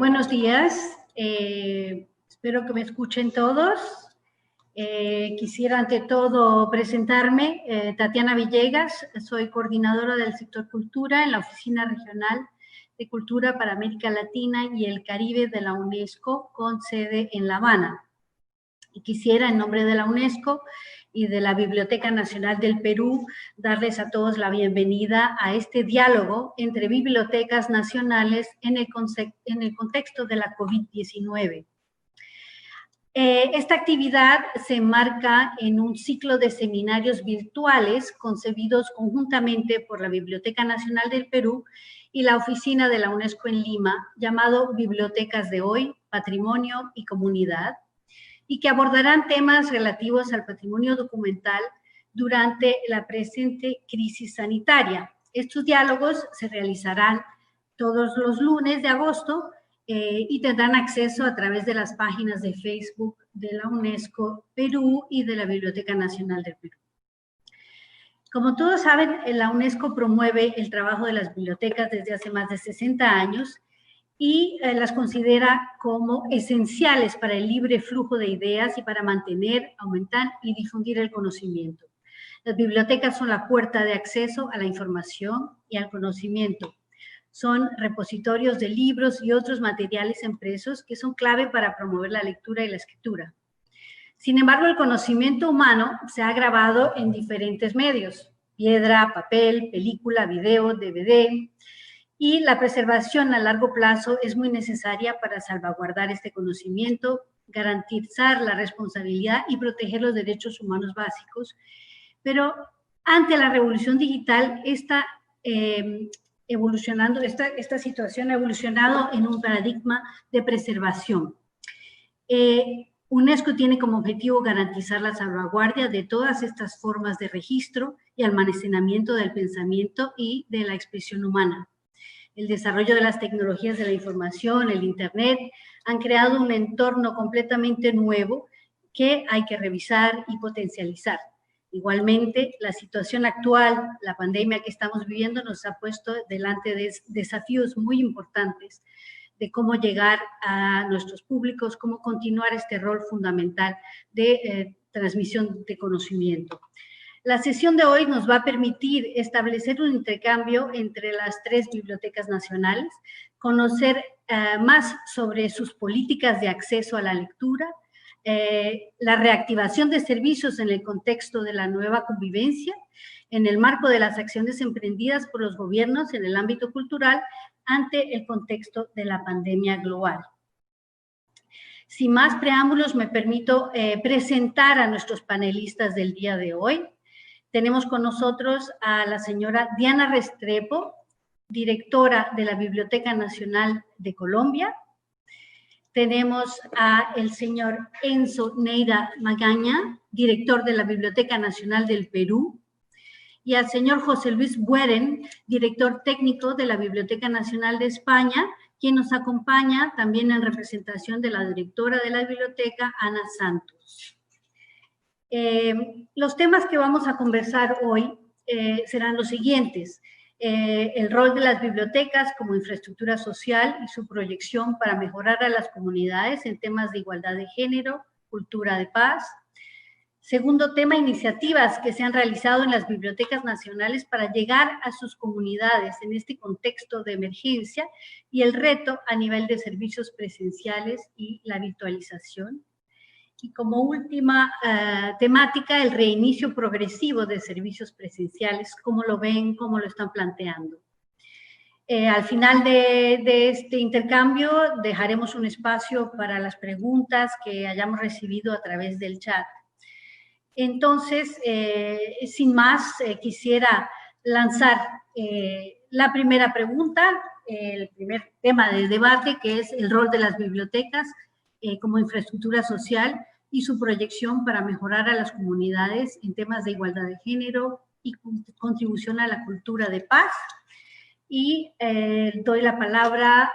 Buenos días, espero que me escuchen todos. Quisiera ante todo presentarme, Tatiana Villegas, soy coordinadora del sector Cultura en la Oficina Regional de Cultura para América Latina y el Caribe de la UNESCO, con sede en La Habana. Y quisiera, en nombre de la UNESCO y de la Biblioteca Nacional del Perú, darles a todos la bienvenida a este diálogo entre bibliotecas nacionales en el contexto de la COVID-19. Esta actividad se enmarca en un ciclo de seminarios virtuales concebidos conjuntamente por la Biblioteca Nacional del Perú y la Oficina de la UNESCO en Lima, llamado Bibliotecas de Hoy, Patrimonio y Comunidad, y que abordarán temas relativos al patrimonio documental durante la presente crisis sanitaria. Estos diálogos se realizarán todos los lunes de agosto y tendrán acceso a través de las páginas de Facebook de la UNESCO Perú y de la Biblioteca Nacional del Perú. Como todos saben, la UNESCO promueve el trabajo de las bibliotecas desde hace más de 60 años y las considera como esenciales para el libre flujo de ideas y para mantener, aumentar y difundir el conocimiento. Las bibliotecas son la puerta de acceso a la información y al conocimiento. Son repositorios de libros y otros materiales impresos que son clave para promover la lectura y la escritura. Sin embargo, el conocimiento humano se ha grabado en diferentes medios: piedra, papel, película, video, DVD, y la preservación a largo plazo es muy necesaria para salvaguardar este conocimiento, garantizar la responsabilidad y proteger los derechos humanos básicos. Pero ante la revolución digital, esta situación ha evolucionado en un paradigma de preservación. UNESCO tiene como objetivo garantizar la salvaguardia de todas estas formas de registro y almacenamiento del pensamiento y de la expresión humana. El desarrollo de las tecnologías de la información, el Internet, han creado un entorno completamente nuevo que hay que revisar y potencializar. Igualmente, la situación actual, la pandemia que estamos viviendo, nos ha puesto delante de desafíos muy importantes de cómo llegar a nuestros públicos, cómo continuar este rol fundamental de transmisión de conocimiento. La sesión de hoy nos va a permitir establecer un intercambio entre las tres bibliotecas nacionales, conocer más sobre sus políticas de acceso a la lectura, la reactivación de servicios en el contexto de la nueva convivencia, en el marco de las acciones emprendidas por los gobiernos en el ámbito cultural ante el contexto de la pandemia global. Sin más preámbulos, me permito presentar a nuestros panelistas del día de hoy. Tenemos con nosotros a la señora Diana Restrepo, directora de la Biblioteca Nacional de Colombia. Tenemos a el señor Enzo Neira Magaña, director de la Biblioteca Nacional del Perú, y al señor José Luis Bueren, director técnico de la Biblioteca Nacional de España, quien nos acompaña también en representación de la directora de la biblioteca, Ana Santos. Los temas que vamos a conversar hoy serán los siguientes: el rol de las bibliotecas como infraestructura social y su proyección para mejorar a las comunidades en temas de igualdad de género, cultura de paz. Segundo tema, iniciativas que se han realizado en las bibliotecas nacionales para llegar a sus comunidades en este contexto de emergencia y el reto a nivel de servicios presenciales y la virtualización. Y como última temática, el reinicio progresivo de servicios presenciales, cómo lo ven, cómo lo están planteando. Al final de este intercambio dejaremos un espacio para las preguntas que hayamos recibido a través del chat. Entonces, sin más, quisiera lanzar la primera pregunta, el primer tema de debate, que es el rol de las bibliotecas como infraestructura social y su proyección para mejorar a las comunidades en temas de igualdad de género y contribución a la cultura de paz. Y doy la palabra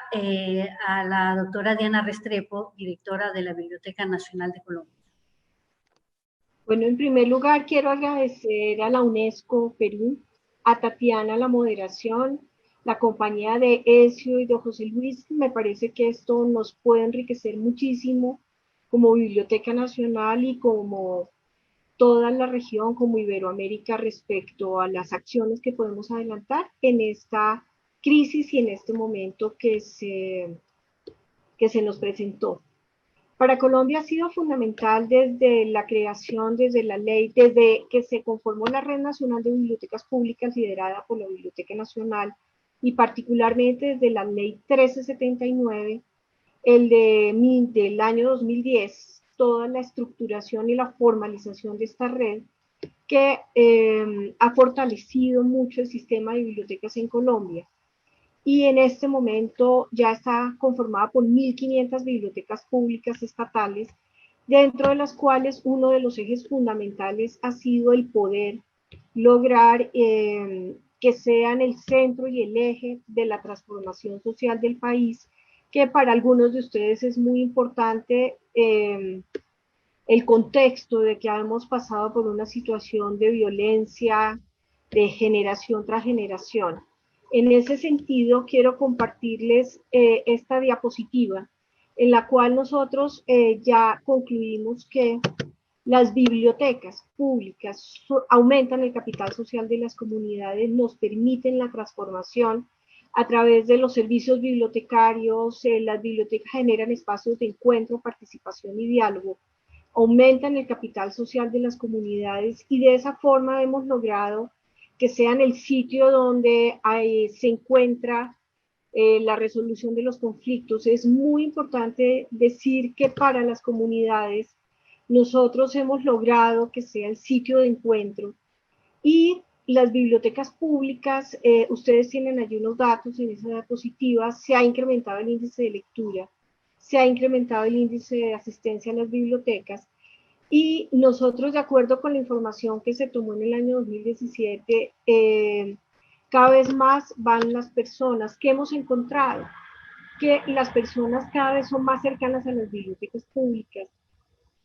a la doctora Diana Restrepo, directora de la Biblioteca Nacional de Colombia. Bueno, en primer lugar quiero agradecer a la UNESCO Perú, a Tatiana la moderación la compañía de Ezio y de José Luis. Me parece que esto nos puede enriquecer muchísimo como Biblioteca Nacional y como toda la región, como Iberoamérica, respecto a las acciones que podemos adelantar en esta crisis y en este momento que se nos presentó. Para Colombia ha sido fundamental desde la creación, desde la ley, desde que se conformó la Red Nacional de Bibliotecas Públicas liderada por la Biblioteca Nacional y particularmente desde la ley 1379, del año 2010, toda la estructuración y la formalización de esta red que ha fortalecido mucho el sistema de bibliotecas en Colombia. Y en este momento ya está conformada por 1.500 bibliotecas públicas estatales, dentro de las cuales uno de los ejes fundamentales ha sido el poder lograr que sean el centro y el eje de la transformación social del país, que para algunos de ustedes es muy importante el contexto de que hemos pasado por una situación de violencia de generación tras generación. En ese sentido, quiero compartirles esta diapositiva en la cual nosotros ya concluimos que las bibliotecas públicas aumentan el capital social de las comunidades, nos permiten la transformación a través de los servicios bibliotecarios, las bibliotecas generan espacios de encuentro, participación y diálogo, aumentan el capital social de las comunidades y de esa forma hemos logrado que sean el sitio donde se encuentra la resolución de los conflictos. Es muy importante decir que para las comunidades nosotros hemos logrado que sea el sitio de encuentro y las bibliotecas públicas, ustedes tienen allí unos datos en esa diapositiva, se ha incrementado el índice de lectura, se ha incrementado el índice de asistencia a las bibliotecas y nosotros, de acuerdo con la información que se tomó en el año 2017, cada vez más van las personas que hemos encontrado, que las personas cada vez son más cercanas a las bibliotecas públicas.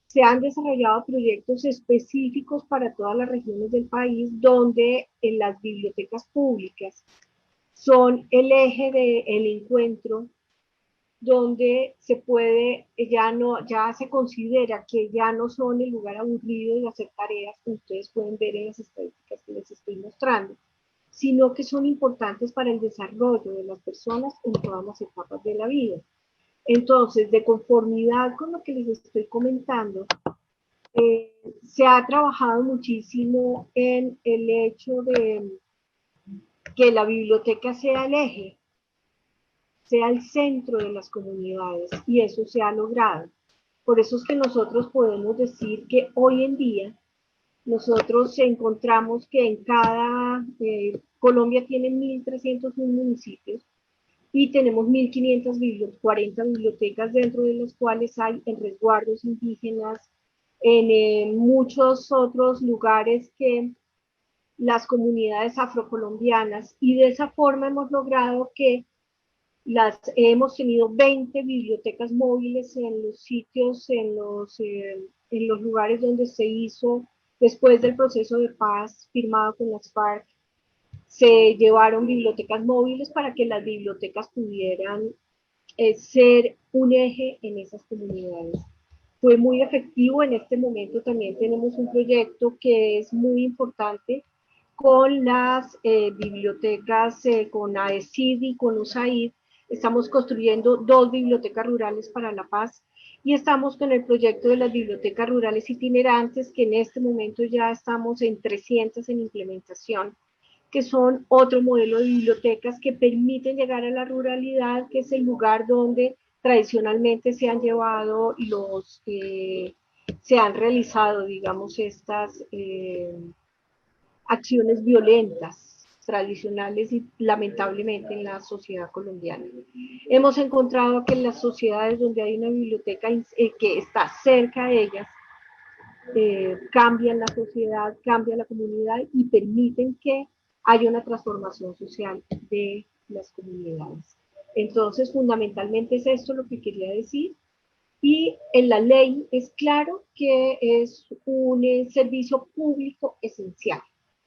Se han desarrollado proyectos específicos para todas las regiones del país donde las bibliotecas públicas son el eje del encuentro, donde se puede, ya se considera que ya no son el lugar aburrido de hacer tareas, como ustedes pueden ver en las estadísticas que les estoy mostrando, sino que son importantes para el desarrollo de las personas en todas las etapas de la vida. Entonces, de conformidad con lo que les estoy comentando, se ha trabajado muchísimo en el hecho de que la biblioteca sea el eje, sea el centro de las comunidades, y eso se ha logrado. Por eso es que nosotros podemos decir que hoy en día nosotros encontramos que en Colombia tiene 1.301 municipios y tenemos 1.540 bibliotecas, dentro de las cuales hay en resguardos indígenas, en muchos otros lugares que las comunidades afrocolombianas, y de esa forma hemos logrado que hemos tenido 20 bibliotecas móviles en los sitios, en los lugares donde se hizo, después del proceso de paz firmado con las FARC, se llevaron bibliotecas móviles para que las bibliotecas pudieran ser un eje en esas comunidades. Fue muy efectivo. En este momento también tenemos un proyecto que es muy importante con las bibliotecas, con AECID y con USAID. Estamos construyendo 2 bibliotecas rurales para la paz y estamos con el proyecto de las bibliotecas rurales itinerantes, que en este momento ya estamos en 300 en implementación, que son otro modelo de bibliotecas que permiten llegar a la ruralidad, que es el lugar donde tradicionalmente se han llevado se han realizado, digamos, estas acciones violentas tradicionales y lamentablemente en la sociedad colombiana. Hemos encontrado que en las sociedades donde hay una biblioteca que está cerca de ellas, cambian la sociedad, cambia la comunidad y permiten que haya una transformación social de las comunidades. Entonces, fundamentalmente es esto lo que quería decir. Y en la ley es claro que es un servicio público esencial.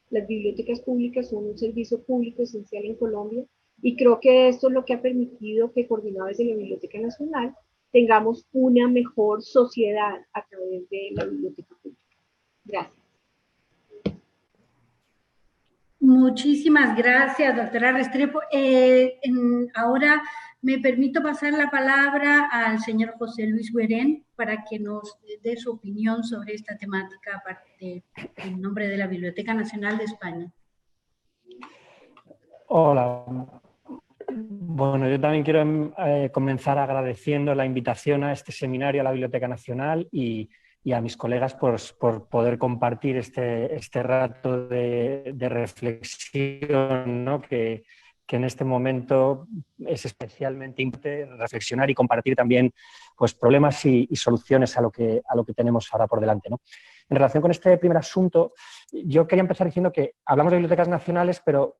Las bibliotecas públicas son un servicio público esencial en Colombia Y creo que esto es lo que ha permitido que, coordinados desde la Biblioteca Nacional, tengamos una mejor sociedad a través de la biblioteca pública. Gracias. Muchísimas gracias, doctora Restrepo. Ahora me permito pasar la palabra al señor José Luis Guerén para que nos dé su opinión sobre esta temática en nombre de la Biblioteca Nacional de España. Hola. Bueno, yo también quiero comenzar agradeciendo la invitación a este seminario a la Biblioteca Nacional y a mis colegas por poder compartir este rato de reflexión, ¿no? que en este momento es especialmente importante reflexionar y compartir también pues, problemas y soluciones a lo que tenemos ahora por delante, ¿no? En relación con este primer asunto, yo quería empezar diciendo que hablamos de bibliotecas nacionales, pero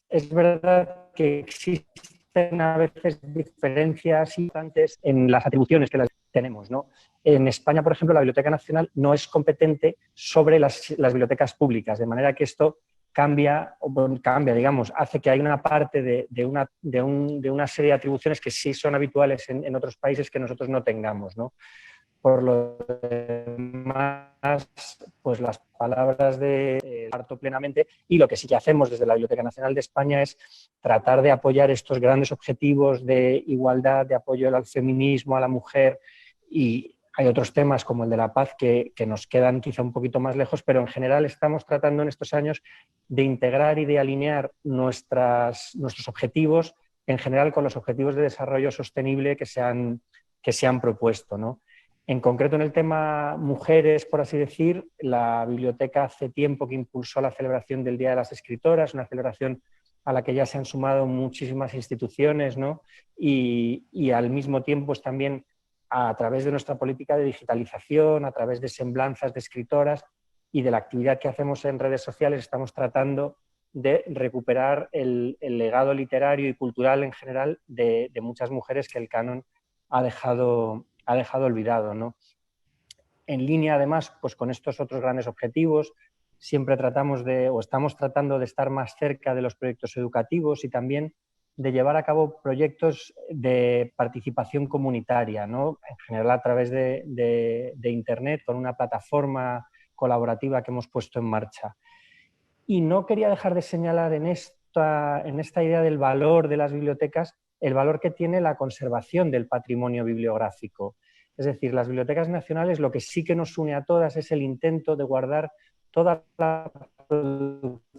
es verdad que existen a veces diferencias importantes en las atribuciones que las tenemos, ¿no? En España, por ejemplo, la Biblioteca Nacional no es competente sobre las bibliotecas públicas, de manera que esto cambia, digamos, hace que hay una parte de una serie de atribuciones que sí son habituales en otros países que nosotros no tengamos, ¿no? Por lo demás, pues las palabras de parto plenamente, y lo que sí que hacemos desde la Biblioteca Nacional de España es tratar de apoyar estos grandes objetivos de igualdad, de apoyo al feminismo, a la mujer, y hay otros temas como el de la paz que nos quedan quizá un poquito más lejos, pero en general estamos tratando en estos años de integrar y de alinear nuestros objetivos en general con los objetivos de desarrollo sostenible que se han propuesto, ¿no? En concreto, en el tema mujeres, por así decir, la biblioteca hace tiempo que impulsó la celebración del Día de las Escritoras, una celebración a la que ya se han sumado muchísimas instituciones, ¿no? Y al mismo tiempo pues, también a través de nuestra política de digitalización, a través de semblanzas de escritoras y de la actividad que hacemos en redes sociales, estamos tratando de recuperar el legado literario y cultural en general de muchas mujeres que el canon ha dejado olvidado, ¿no? En línea, además, pues con estos otros grandes objetivos, siempre estamos tratando de estar más cerca de los proyectos educativos y también de llevar a cabo proyectos de participación comunitaria, ¿no? En general a través de Internet, con una plataforma colaborativa que hemos puesto en marcha. Y no quería dejar de señalar en esta idea del valor de las bibliotecas el valor que tiene la conservación del patrimonio bibliográfico. Es decir, las bibliotecas nacionales lo que sí que nos une a todas es el intento de guardar toda la producción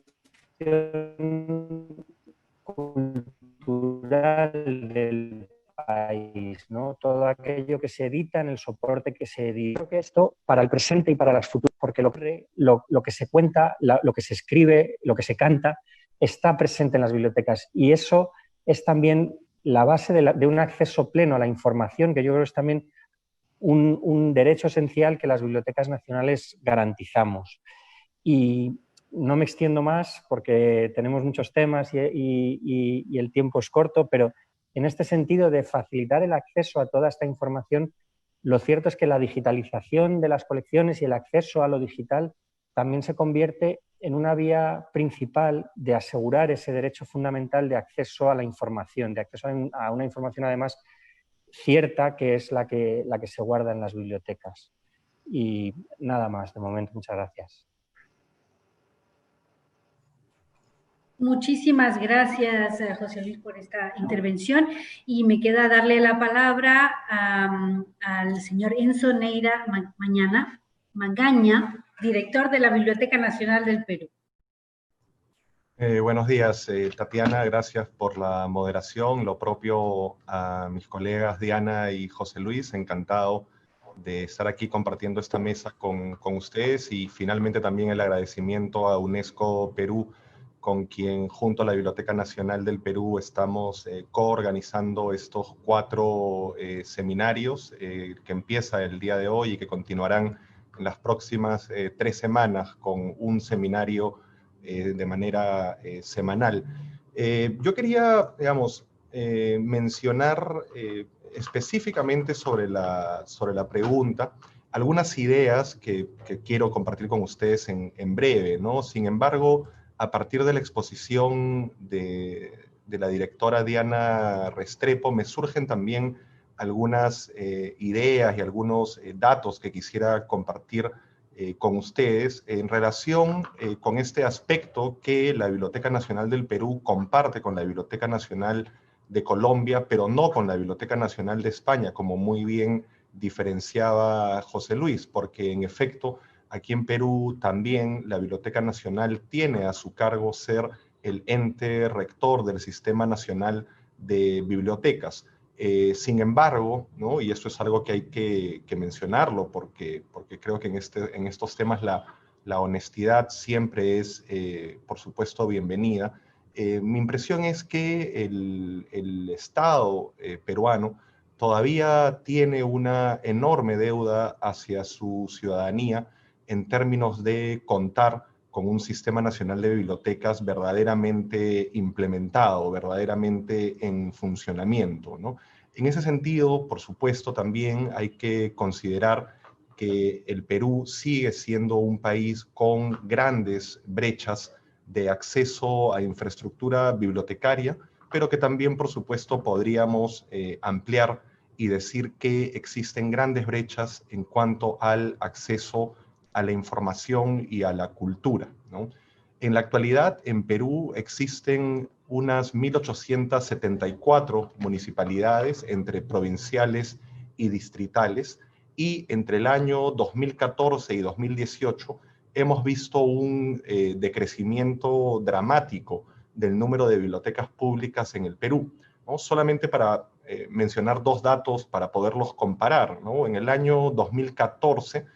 cultural del país, ¿no? Todo aquello que se edita en el soporte que se edita. Creo que esto, para el presente y para las futuras, porque lo que se cuenta, lo que se escribe, lo que se canta, está presente en las bibliotecas. Y eso es también la base de un acceso pleno a la información, que yo creo que es también un derecho esencial que las bibliotecas nacionales garantizamos. Y no me extiendo más porque tenemos muchos temas y el tiempo es corto, pero en este sentido de facilitar el acceso a toda esta información, lo cierto es que la digitalización de las colecciones y el acceso a lo digital también se convierte en una vía principal de asegurar ese derecho fundamental de acceso a la información, de acceso a una información además cierta, que es la que se guarda en las bibliotecas. Y nada más de momento. Muchas gracias. Muchísimas gracias, José Luis, por esta intervención. Y me queda darle la palabra al señor Enzo Neira Magaña, director de la Biblioteca Nacional del Perú. Buenos días, Tatiana, gracias por la moderación. Lo propio a mis colegas Diana y José Luis, encantado de estar aquí compartiendo esta mesa con ustedes, y finalmente también el agradecimiento a UNESCO Perú, con quien junto a la Biblioteca Nacional del Perú estamos coorganizando estos 4 seminarios que empieza el día de hoy y que continuarán en las próximas 3 semanas con un seminario de manera semanal. Yo quería, digamos, mencionar específicamente sobre la pregunta algunas ideas que quiero compartir con ustedes en breve, ¿no? Sin embargo, a partir de la exposición de la directora Diana Restrepo, me surgen también algunas ideas y algunos datos que quisiera compartir con ustedes en relación con este aspecto que la Biblioteca Nacional del Perú comparte con la Biblioteca Nacional de Colombia, pero no con la Biblioteca Nacional de España, como muy bien diferenciaba José Luis, porque en efecto aquí en Perú también la Biblioteca Nacional tiene a su cargo ser el ente rector del Sistema Nacional de Bibliotecas. Sin embargo, ¿no? Y esto es algo que hay que mencionarlo porque creo que en estos temas la honestidad siempre es, por supuesto, bienvenida. Mi impresión es que el Estado peruano todavía tiene una enorme deuda hacia su ciudadanía en términos de contar con un sistema nacional de bibliotecas verdaderamente implementado, verdaderamente en funcionamiento, ¿no? En ese sentido, por supuesto, también hay que considerar que el Perú sigue siendo un país con grandes brechas de acceso a infraestructura bibliotecaria, pero que también, por supuesto, podríamos ampliar y decir que existen grandes brechas en cuanto al acceso a la información y a la cultura, ¿no? En la actualidad, en Perú existen unas 1.874 municipalidades entre provinciales y distritales, y entre el año 2014 y 2018 hemos visto un decrecimiento dramático del número de bibliotecas públicas en el Perú, ¿no? Solamente para mencionar dos datos para poderlos comparar, ¿no? En el año 2014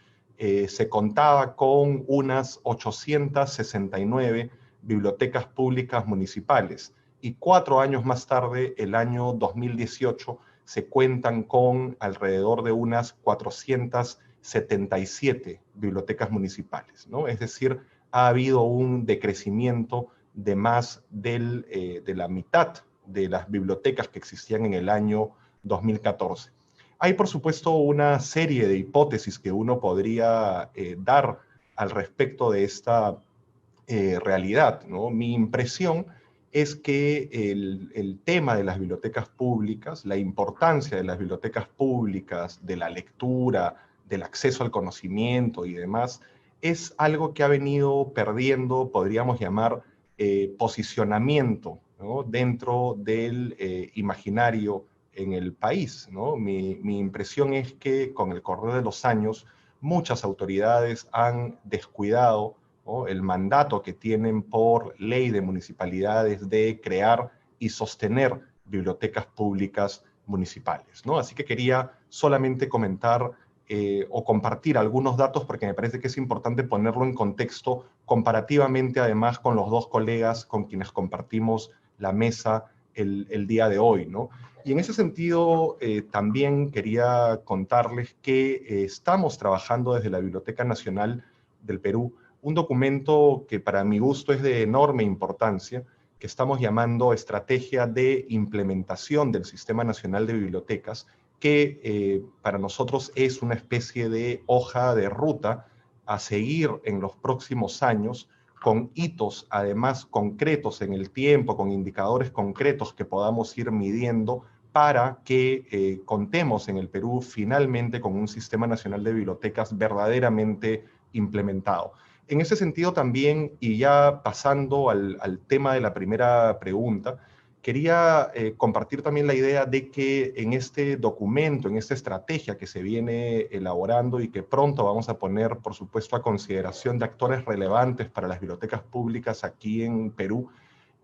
se contaba con unas 869 bibliotecas públicas municipales, y 4 años más tarde, el año 2018, se cuentan con alrededor de unas 477 bibliotecas municipales, ¿no? Es decir, ha habido un decrecimiento de más de la mitad de las bibliotecas que existían en el año 2014. Hay, por supuesto, una serie de hipótesis que uno podría dar al respecto de esta realidad, ¿no? Mi impresión es que el tema de las bibliotecas públicas, la importancia de las bibliotecas públicas, de la lectura, del acceso al conocimiento y demás, es algo que ha venido perdiendo, podríamos llamar, posicionamiento, ¿no? Dentro del imaginario en el país, ¿no? Mi impresión es que con el correr de los años muchas autoridades han descuidado, ¿no?, el mandato que tienen por ley de municipalidades de crear y sostener bibliotecas públicas municipales, ¿no? Así que quería solamente comentar o compartir algunos datos porque me parece que es importante ponerlo en contexto comparativamente además con los dos colegas con quienes compartimos la mesa el día de hoy, ¿no? Y en ese sentido, también quería contarles que estamos trabajando desde la Biblioteca Nacional del Perú un documento que para mi gusto es de enorme importancia, que estamos llamando Estrategia de Implementación del Sistema Nacional de Bibliotecas, que para nosotros es una especie de hoja de ruta a seguir en los próximos años, con hitos además concretos en el tiempo, con indicadores concretos que podamos ir midiendo para que contemos en el Perú finalmente con un sistema nacional de bibliotecas verdaderamente implementado. En ese sentido también, y ya pasando al tema de la primera pregunta, quería compartir también la idea de que en este documento, en esta estrategia que se viene elaborando y que pronto vamos a poner, por supuesto, a consideración de actores relevantes para las bibliotecas públicas aquí en Perú,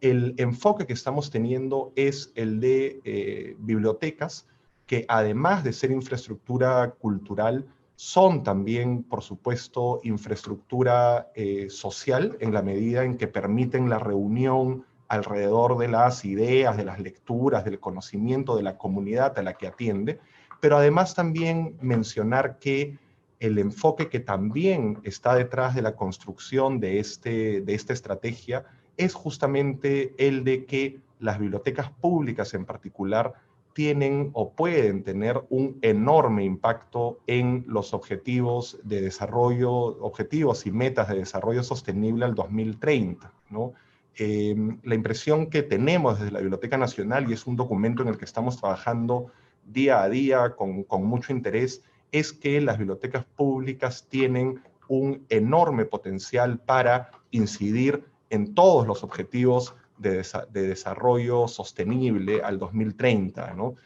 el enfoque que estamos teniendo es el de bibliotecas que, además de ser infraestructura cultural, son también, por supuesto, infraestructura social en la medida en que permiten la reunión alrededor de las ideas, de las lecturas, del conocimiento de la comunidad a la que atiende, pero además también mencionar que el enfoque que también está detrás de la construcción de esta estrategia es justamente el de que las bibliotecas públicas en particular tienen o pueden tener un enorme impacto en los objetivos de desarrollo, objetivos y metas de desarrollo sostenible al 2030, ¿no? La impresión que tenemos desde la Biblioteca Nacional, y es un documento en el que estamos trabajando día a día con mucho interés, es que las bibliotecas públicas tienen un enorme potencial para incidir en todos los objetivos de desarrollo sostenible al 2030, ¿no?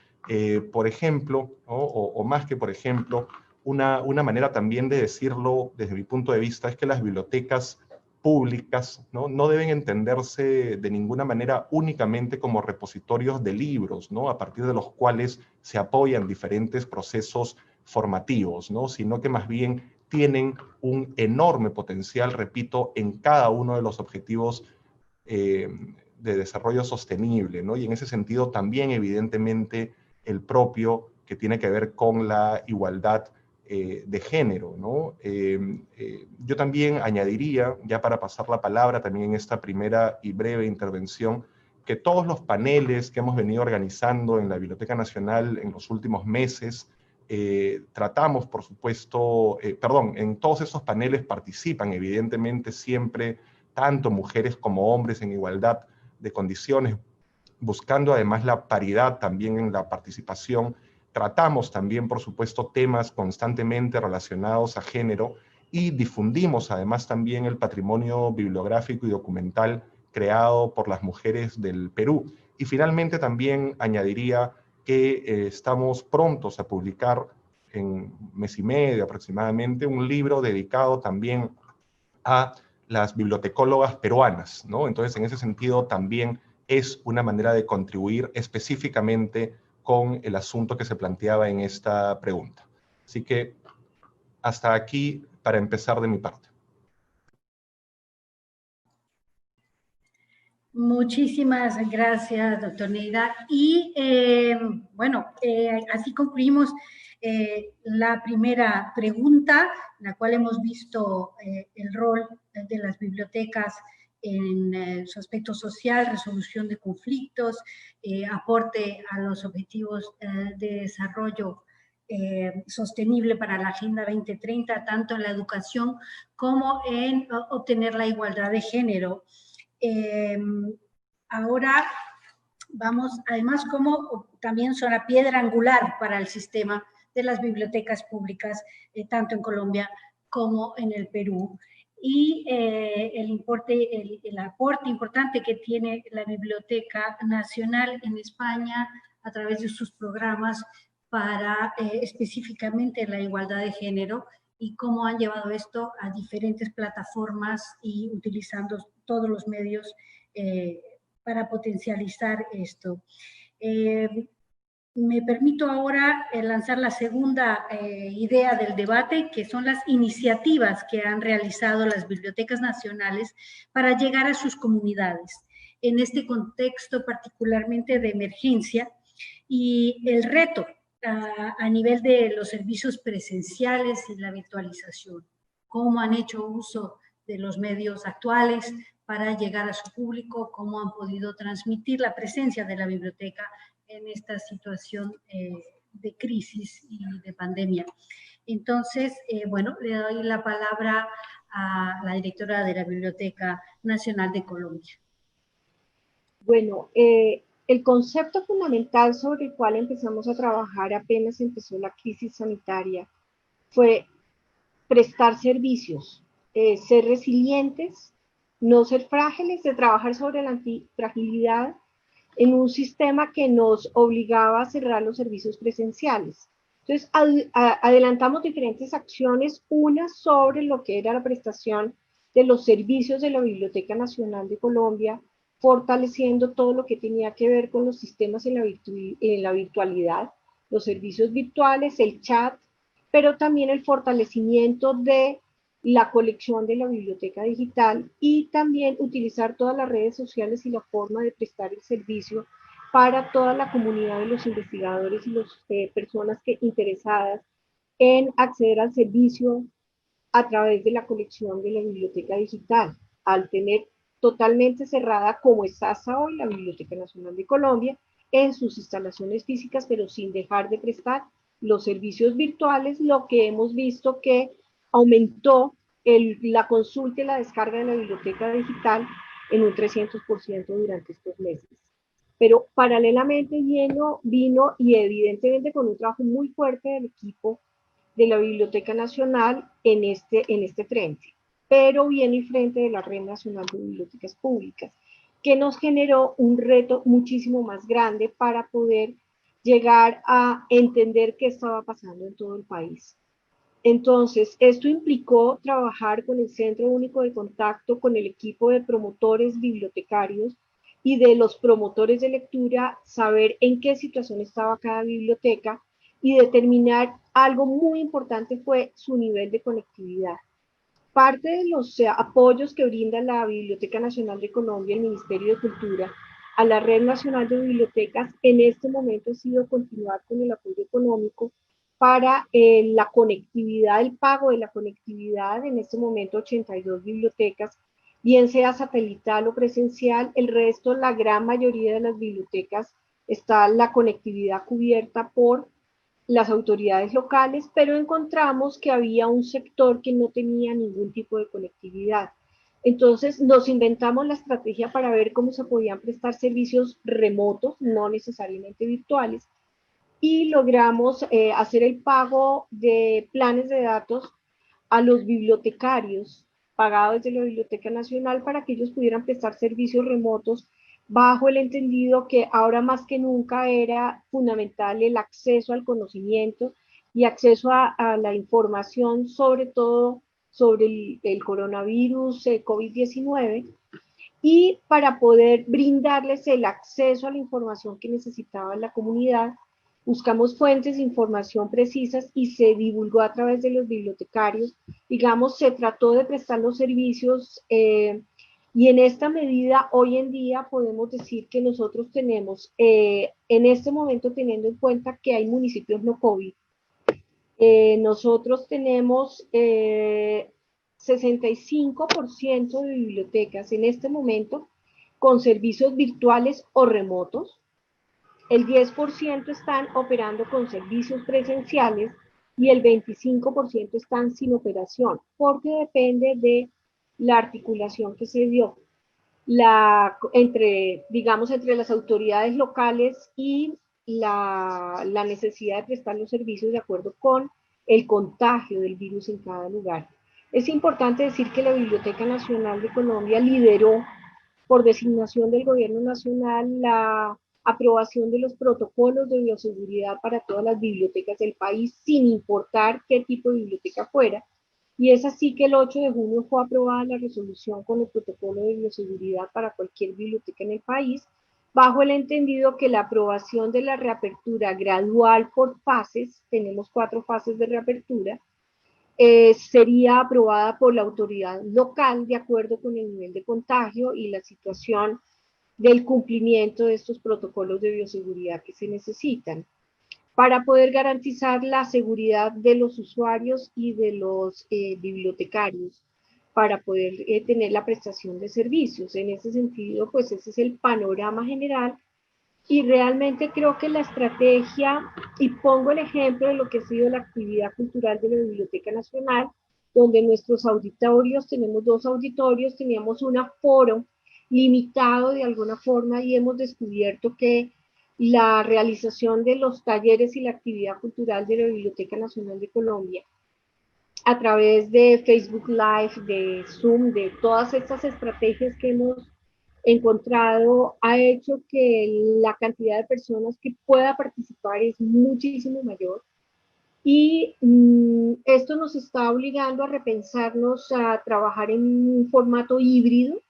Por ejemplo, ¿no? o más que por ejemplo, una manera también de decirlo desde mi punto de vista es que las bibliotecas públicas no deben entenderse de ninguna manera únicamente como repositorios de libros, ¿no? A partir de los cuales se apoyan diferentes procesos formativos, ¿no? Sino que más bien tienen un enorme potencial, repito, en cada uno de los objetivos de desarrollo sostenible, ¿no? Y en ese sentido también evidentemente el propio que tiene que ver con la igualdad de género, ¿no? Yo también añadiría, ya para pasar la palabra también en esta primera y breve intervención, que todos los paneles que hemos venido organizando en la Biblioteca Nacional en los últimos meses, tratamos, por supuesto, en todos esos paneles participan evidentemente siempre tanto mujeres como hombres en igualdad de condiciones, buscando además la paridad también en la participación. Tratamos también, por supuesto, temas constantemente relacionados a género y difundimos además también el patrimonio bibliográfico y documental creado por las mujeres del Perú. Y finalmente también añadiría que estamos prontos a publicar en mes y medio aproximadamente un libro dedicado también a las bibliotecólogas peruanas, ¿no? Entonces, en ese sentido, también es una manera de contribuir específicamente con el asunto que se planteaba en esta pregunta. Así que, hasta aquí para empezar de mi parte. Muchísimas gracias, doctor Neira. Y así concluimos la primera pregunta, en la cual hemos visto el rol de las bibliotecas en su aspecto social, resolución de conflictos, aporte a los objetivos de desarrollo sostenible para la Agenda 2030, tanto en la educación como en obtener la igualdad de género. Ahora vamos, además, como también son la piedra angular para el sistema de las bibliotecas públicas, tanto en Colombia como en el Perú. Y el aporte importante que tiene la Biblioteca Nacional en España a través de sus programas para específicamente la igualdad de género, y cómo han llevado esto a diferentes plataformas y utilizando todos los medios para potencializar esto. Me permito ahora lanzar la segunda idea del debate, que son las iniciativas que han realizado las bibliotecas nacionales para llegar a sus comunidades, en este contexto particularmente de emergencia, y el reto a nivel de los servicios presenciales y la virtualización. Cómo han hecho uso de los medios actuales para llegar a su público, cómo han podido transmitir la presencia de la biblioteca en esta situación de crisis y de pandemia. Entonces, le doy la palabra a la directora de la Biblioteca Nacional de Colombia. Bueno, el concepto fundamental sobre el cual empezamos a trabajar apenas empezó la crisis sanitaria fue prestar servicios, ser resilientes, no ser frágiles, de trabajar sobre la antifragilidad en un sistema que nos obligaba a cerrar los servicios presenciales. Entonces, adelantamos diferentes acciones, una sobre lo que era la prestación de los servicios de la Biblioteca Nacional de Colombia, fortaleciendo todo lo que tenía que ver con los sistemas en la virtualidad, los servicios virtuales, el chat, pero también el fortalecimiento de la colección de la biblioteca digital y también utilizar todas las redes sociales y la forma de prestar el servicio para toda la comunidad de los investigadores y las personas interesadas en acceder al servicio a través de la colección de la biblioteca digital. Al tener totalmente cerrada, como está hasta hoy, la Biblioteca Nacional de Colombia, en sus instalaciones físicas, pero sin dejar de prestar los servicios virtuales, lo que hemos visto que aumentó la consulta y la descarga de la biblioteca digital en un 300% durante estos meses. Pero paralelamente vino y evidentemente con un trabajo muy fuerte del equipo de la Biblioteca Nacional en este frente, pero viene el frente de la Red Nacional de Bibliotecas Públicas, que nos generó un reto muchísimo más grande para poder llegar a entender qué estaba pasando en todo el país. Entonces, esto implicó trabajar con el Centro Único de Contacto, con el equipo de promotores bibliotecarios y de los promotores de lectura, saber en qué situación estaba cada biblioteca y determinar algo muy importante fue su nivel de conectividad. Parte de los apoyos que brinda la Biblioteca Nacional de Colombia, el Ministerio de Cultura, a la Red Nacional de Bibliotecas, en este momento ha sido continuar con el apoyo económico para la conectividad, el pago de la conectividad, en este momento 82 bibliotecas, bien sea satelital o presencial, el resto, la gran mayoría de las bibliotecas, está la conectividad cubierta por las autoridades locales, pero encontramos que había un sector que no tenía ningún tipo de conectividad. Entonces nos inventamos la estrategia para ver cómo se podían prestar servicios remotos, no necesariamente virtuales, y logramos hacer el pago de planes de datos a los bibliotecarios pagados desde la Biblioteca Nacional para que ellos pudieran prestar servicios remotos bajo el entendido que ahora más que nunca era fundamental el acceso al conocimiento y acceso a la información, sobre todo sobre el coronavirus COVID-19, y para poder brindarles el acceso a la información que necesitaba la comunidad, buscamos fuentes de información precisas y se divulgó a través de los bibliotecarios. Digamos, se trató de prestar los servicios y en esta medida, hoy en día, podemos decir que nosotros tenemos, en este momento, teniendo en cuenta que hay municipios no COVID, nosotros tenemos 65% de bibliotecas en este momento con servicios virtuales o remotos. El 10% están operando con servicios presenciales y el 25% están sin operación, porque depende de la articulación que se dio entre las autoridades locales y la necesidad de prestar los servicios de acuerdo con el contagio del virus en cada lugar. Es importante decir que la Biblioteca Nacional de Colombia lideró, por designación del Gobierno Nacional, la aprobación de los protocolos de bioseguridad para todas las bibliotecas del país, sin importar qué tipo de biblioteca fuera. Y es así que el 8 de junio fue aprobada la resolución con el protocolo de bioseguridad para cualquier biblioteca en el país, bajo el entendido que la aprobación de la reapertura gradual por fases, tenemos 4 fases de reapertura, sería aprobada por la autoridad local de acuerdo con el nivel de contagio y la situación del cumplimiento de estos protocolos de bioseguridad que se necesitan, para poder garantizar la seguridad de los usuarios y de los bibliotecarios, para poder tener la prestación de servicios. En ese sentido, pues ese es el panorama general y realmente creo que la estrategia, y pongo el ejemplo de lo que ha sido la actividad cultural de la Biblioteca Nacional, donde nuestros auditorios, tenemos 2 auditorios, teníamos un aforo limitado de alguna forma y hemos descubierto que la realización de los talleres y la actividad cultural de la Biblioteca Nacional de Colombia a través de Facebook Live, de Zoom, de todas estas estrategias que hemos encontrado, ha hecho que la cantidad de personas que pueda participar es muchísimo mayor. Y esto nos está obligando a repensarnos a trabajar en un formato híbrido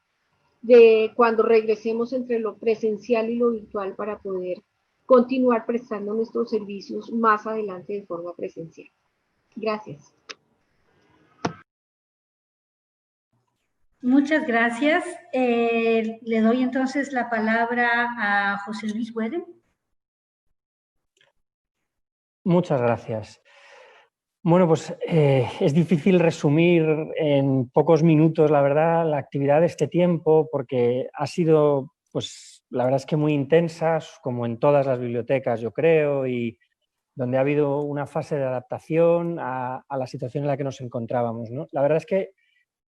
de cuando regresemos entre lo presencial y lo virtual para poder continuar prestando nuestros servicios más adelante de forma presencial. Gracias. Muchas gracias. Le doy entonces la palabra a José Luis Wede. Muchas gracias. Bueno, pues es difícil resumir en pocos minutos, la verdad, la actividad de este tiempo, porque ha sido pues la verdad es que muy intensas, como en todas las bibliotecas, yo creo, y donde ha habido una fase de adaptación a la situación en la que nos encontrábamos, ¿no? La verdad es que,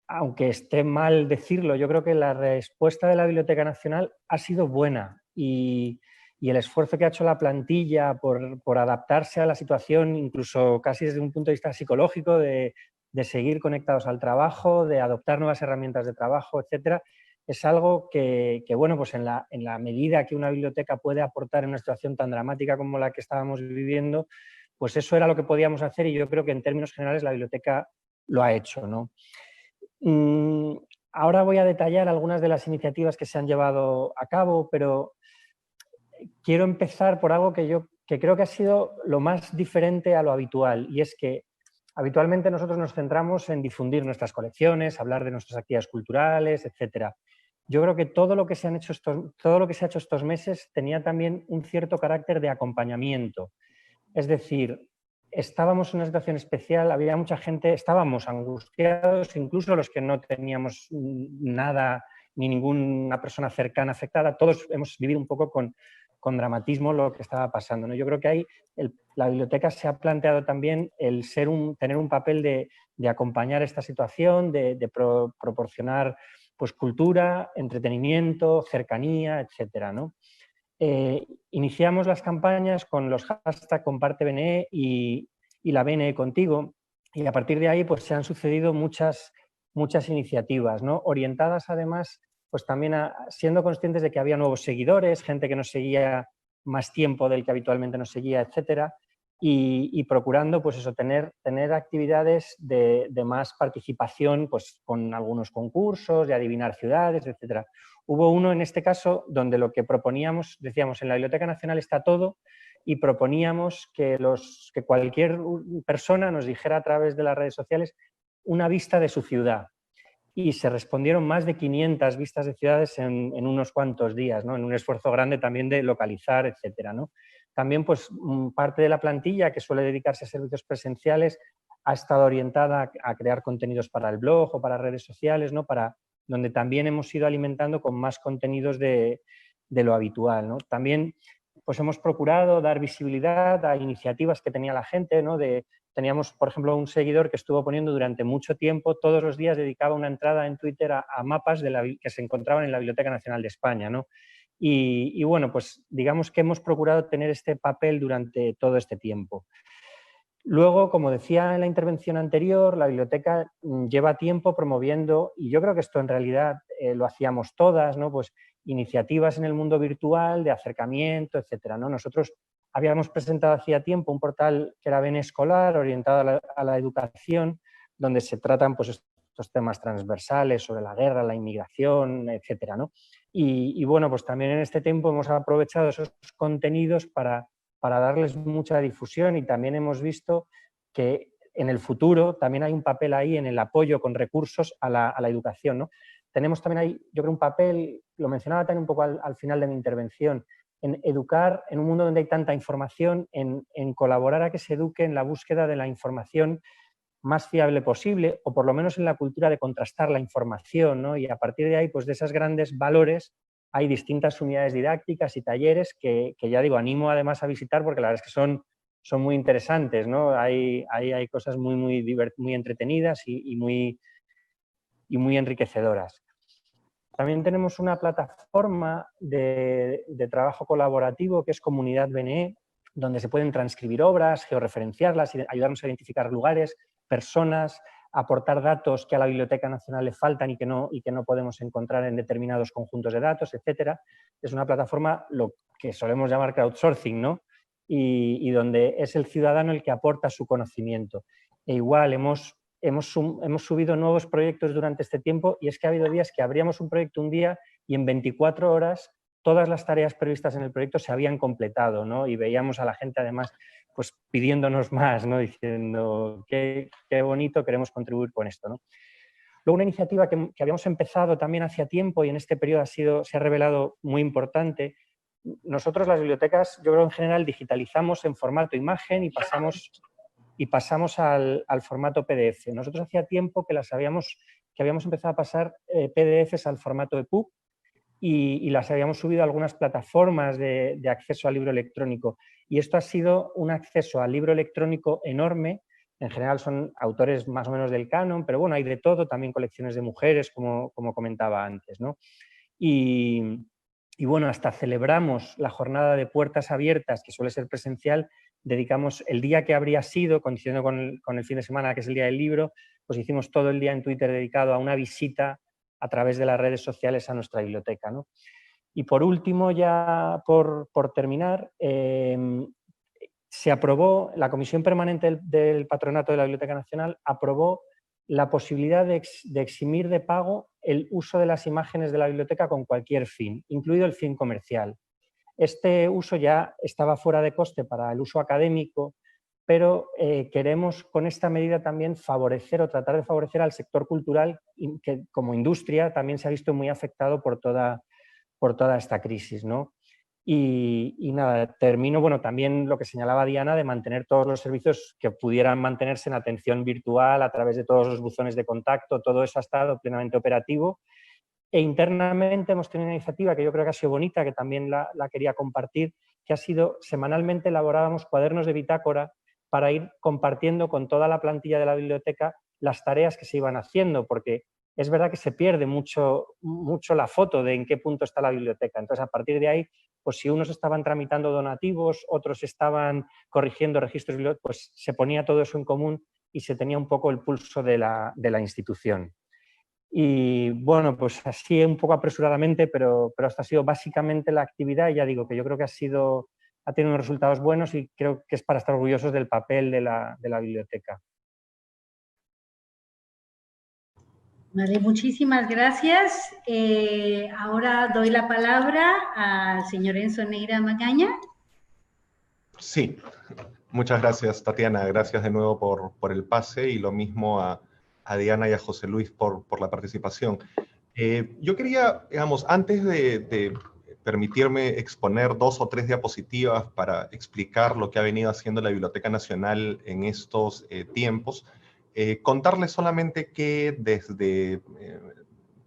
aunque esté mal decirlo, yo creo que la respuesta de la Biblioteca Nacional ha sido buena y el esfuerzo que ha hecho la plantilla por adaptarse a la situación, incluso casi desde un punto de vista psicológico, de seguir conectados al trabajo, de adoptar nuevas herramientas de trabajo, etcétera, es algo que bueno, pues en la medida que una biblioteca puede aportar en una situación tan dramática como la que estábamos viviendo, pues eso era lo que podíamos hacer y yo creo que en términos generales la biblioteca lo ha hecho, ¿no? Ahora voy a detallar algunas de las iniciativas que se han llevado a cabo, pero quiero empezar por algo que creo que ha sido lo más diferente a lo habitual, y es que habitualmente nosotros nos centramos en difundir nuestras colecciones, hablar de nuestras actividades culturales, etcétera. Yo creo que todo lo que se ha hecho estos meses tenía también un cierto carácter de acompañamiento. Es decir, estábamos en una situación especial, había mucha gente, estábamos angustiados, incluso los que no teníamos nada ni ninguna persona cercana afectada, todos hemos vivido un poco con dramatismo lo que estaba pasando, ¿no? Yo creo que ahí la biblioteca se ha planteado también el tener un papel de acompañar esta situación, de proporcionar pues, cultura, entretenimiento, cercanía, etcétera, ¿no? Iniciamos las campañas con los hashtags ComparteBNE y la BNE contigo, y a partir de ahí pues, se han sucedido muchas iniciativas, ¿no? Orientadas además pues, también siendo conscientes de que había nuevos seguidores, gente que nos seguía más tiempo del que habitualmente nos seguía, etcétera, y procurando pues eso, tener actividades de más participación pues, con algunos concursos, de adivinar ciudades, etcétera. Hubo uno en este caso donde lo que proponíamos, decíamos, en la Biblioteca Nacional está todo, y proponíamos que cualquier persona nos dijera a través de las redes sociales una vista de su ciudad. Y se respondieron más de 500 vistas de ciudades en unos cuantos días, ¿no? En un esfuerzo grande también de localizar, etcétera, ¿no? También pues, parte de la plantilla que suele dedicarse a servicios presenciales ha estado orientada a crear contenidos para el blog o para redes sociales, ¿no? Donde también hemos ido alimentando con más contenidos de lo habitual, ¿no? También pues, hemos procurado dar visibilidad a iniciativas que tenía la gente, ¿no? Teníamos, por ejemplo, un seguidor que estuvo poniendo durante mucho tiempo, todos los días dedicaba una entrada en Twitter a mapas que se encontraban en la Biblioteca Nacional de España, ¿no? Y bueno, pues digamos que hemos procurado tener este papel durante todo este tiempo. Luego, como decía en la intervención anterior, la biblioteca lleva tiempo promoviendo, y yo creo que esto en realidad lo hacíamos todas, ¿no? Pues iniciativas en el mundo virtual, de acercamiento, etcétera, ¿no? Nosotros habíamos presentado hacía tiempo un portal que era BNE Escolar, orientado a la educación, donde se tratan pues, estos temas transversales sobre la guerra, la inmigración, etcétera, ¿no? Y bueno, pues también en este tiempo hemos aprovechado esos contenidos para darles mucha difusión, y también hemos visto que en el futuro también hay un papel ahí en el apoyo con recursos a la educación, ¿no? Tenemos también ahí, yo creo, un papel, lo mencionaba también un poco al final de mi intervención, en educar en un mundo donde hay tanta información, en colaborar a que se eduque en la búsqueda de la información más fiable posible, o por lo menos en la cultura de contrastar la información, ¿no? Y a partir de ahí, pues de esos grandes valores, hay distintas unidades didácticas y talleres que ya digo, animo además a visitar porque la verdad es que son muy interesantes, ¿no? Hay cosas muy entretenidas y muy enriquecedoras. También tenemos una plataforma de trabajo colaborativo que es Comunidad BNE, donde se pueden transcribir obras, georreferenciarlas y ayudarnos a identificar lugares, personas, aportar datos que a la Biblioteca Nacional le faltan y que no podemos encontrar en determinados conjuntos de datos, etcétera. Es una plataforma, lo que solemos llamar crowdsourcing, ¿no? Y donde es el ciudadano el que aporta su conocimiento. E igual hemos subido nuevos proyectos durante este tiempo, y es que ha habido días que abríamos un proyecto un día y en 24 horas todas las tareas previstas en el proyecto se habían completado, ¿no? Y veíamos a la gente además pues, pidiéndonos más, ¿no? Diciendo qué bonito, queremos contribuir con esto, ¿no? Luego, una iniciativa que habíamos empezado también hacía tiempo y en este periodo se ha revelado muy importante. Nosotros las bibliotecas, yo creo en general, digitalizamos en formato imagen y pasamos al formato PDF. Nosotros hacía tiempo que habíamos empezado a pasar PDFs al formato EPUB, y las habíamos subido a algunas plataformas de acceso al libro electrónico. Y esto ha sido un acceso al libro electrónico enorme. En general son autores más o menos del canon, pero bueno, hay de todo, también colecciones de mujeres, como comentaba antes, ¿no? Y bueno, hasta celebramos la jornada de puertas abiertas, que suele ser presencial, dedicamos el día que habría sido, coincidiendo con el fin de semana, que es el día del libro, pues hicimos todo el día en Twitter dedicado a una visita a través de las redes sociales a nuestra biblioteca, ¿no? Y por último, ya por terminar, se aprobó, la Comisión Permanente del Patronato de la Biblioteca Nacional aprobó la posibilidad de eximir de pago el uso de las imágenes de la biblioteca con cualquier fin, incluido el fin comercial. Este uso ya estaba fuera de coste para el uso académico, pero queremos con esta medida también favorecer o tratar de favorecer al sector cultural, que como industria también se ha visto muy afectado por toda esta crisis, ¿no? Y nada, termino, bueno, también lo que señalaba Diana, de mantener todos los servicios que pudieran mantenerse en atención virtual a través de todos los buzones de contacto, todo eso ha estado plenamente operativo. E internamente hemos tenido una iniciativa que yo creo que ha sido bonita, que también la quería compartir, que ha sido, semanalmente elaborábamos cuadernos de bitácora para ir compartiendo con toda la plantilla de la biblioteca las tareas que se iban haciendo, porque es verdad que se pierde mucho la foto de en qué punto está la biblioteca. Entonces, a partir de ahí, pues si unos estaban tramitando donativos, otros estaban corrigiendo registros, pues se ponía todo eso en común y se tenía un poco el pulso de la institución. Y bueno, pues así un poco apresuradamente, pero esta ha sido básicamente la actividad, y ya digo que yo creo que ha tenido unos resultados buenos y creo que es para estar orgullosos del papel de la biblioteca. Vale, muchísimas gracias. Ahora doy la palabra al señor Enzo Neira Magaña. Sí, muchas gracias, Tatiana. Gracias de nuevo por el pase, y lo mismo a Diana y a José Luis por la participación. Yo quería, digamos, antes de permitirme exponer 2 o 3 diapositivas para explicar lo que ha venido haciendo la Biblioteca Nacional en estos tiempos, contarles solamente que desde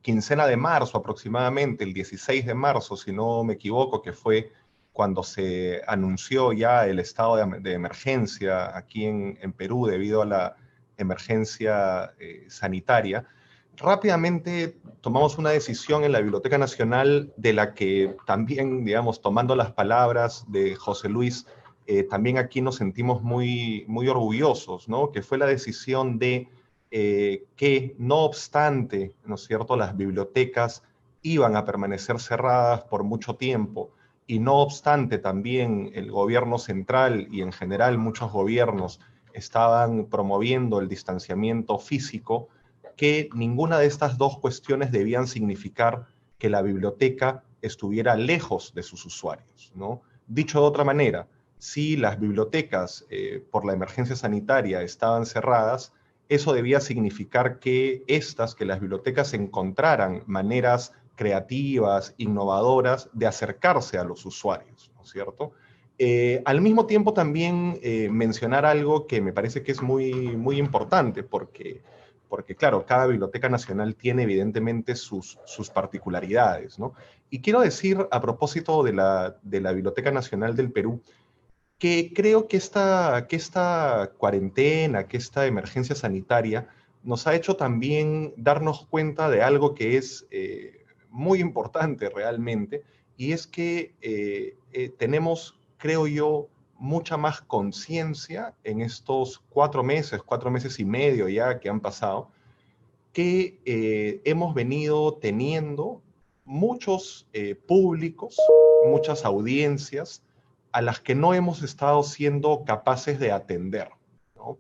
quincena de marzo aproximadamente, el 16 de marzo, si no me equivoco, que fue cuando se anunció ya el estado de emergencia aquí en Perú debido a la emergencia sanitaria, rápidamente tomamos una decisión en la Biblioteca Nacional de la que también, digamos, tomando las palabras de José Luis, también aquí nos sentimos muy, muy orgullosos, ¿no? Que fue la decisión de que, no obstante, ¿no es cierto?, las bibliotecas iban a permanecer cerradas por mucho tiempo, y no obstante también el gobierno central y en general muchos gobiernos estaban promoviendo el distanciamiento físico, que ninguna de estas dos cuestiones debían significar que la biblioteca estuviera lejos de sus usuarios, ¿no? Dicho de otra manera, si las bibliotecas por la emergencia sanitaria estaban cerradas, eso debía significar que las bibliotecas encontraran maneras creativas, innovadoras de acercarse a los usuarios, ¿no es cierto? Al mismo tiempo también mencionar algo que me parece que es muy, muy importante, porque claro, cada biblioteca nacional tiene evidentemente sus particularidades, ¿no? Y quiero decir, a propósito de la Biblioteca Nacional del Perú, que creo que esta cuarentena, que esta emergencia sanitaria nos ha hecho también darnos cuenta de algo que es muy importante realmente, y es que tenemos, creo yo, mucha más conciencia en estos 4 meses y medio ya que han pasado, que hemos venido teniendo muchos públicos, muchas audiencias a las que no hemos estado siendo capaces de atender, ¿no?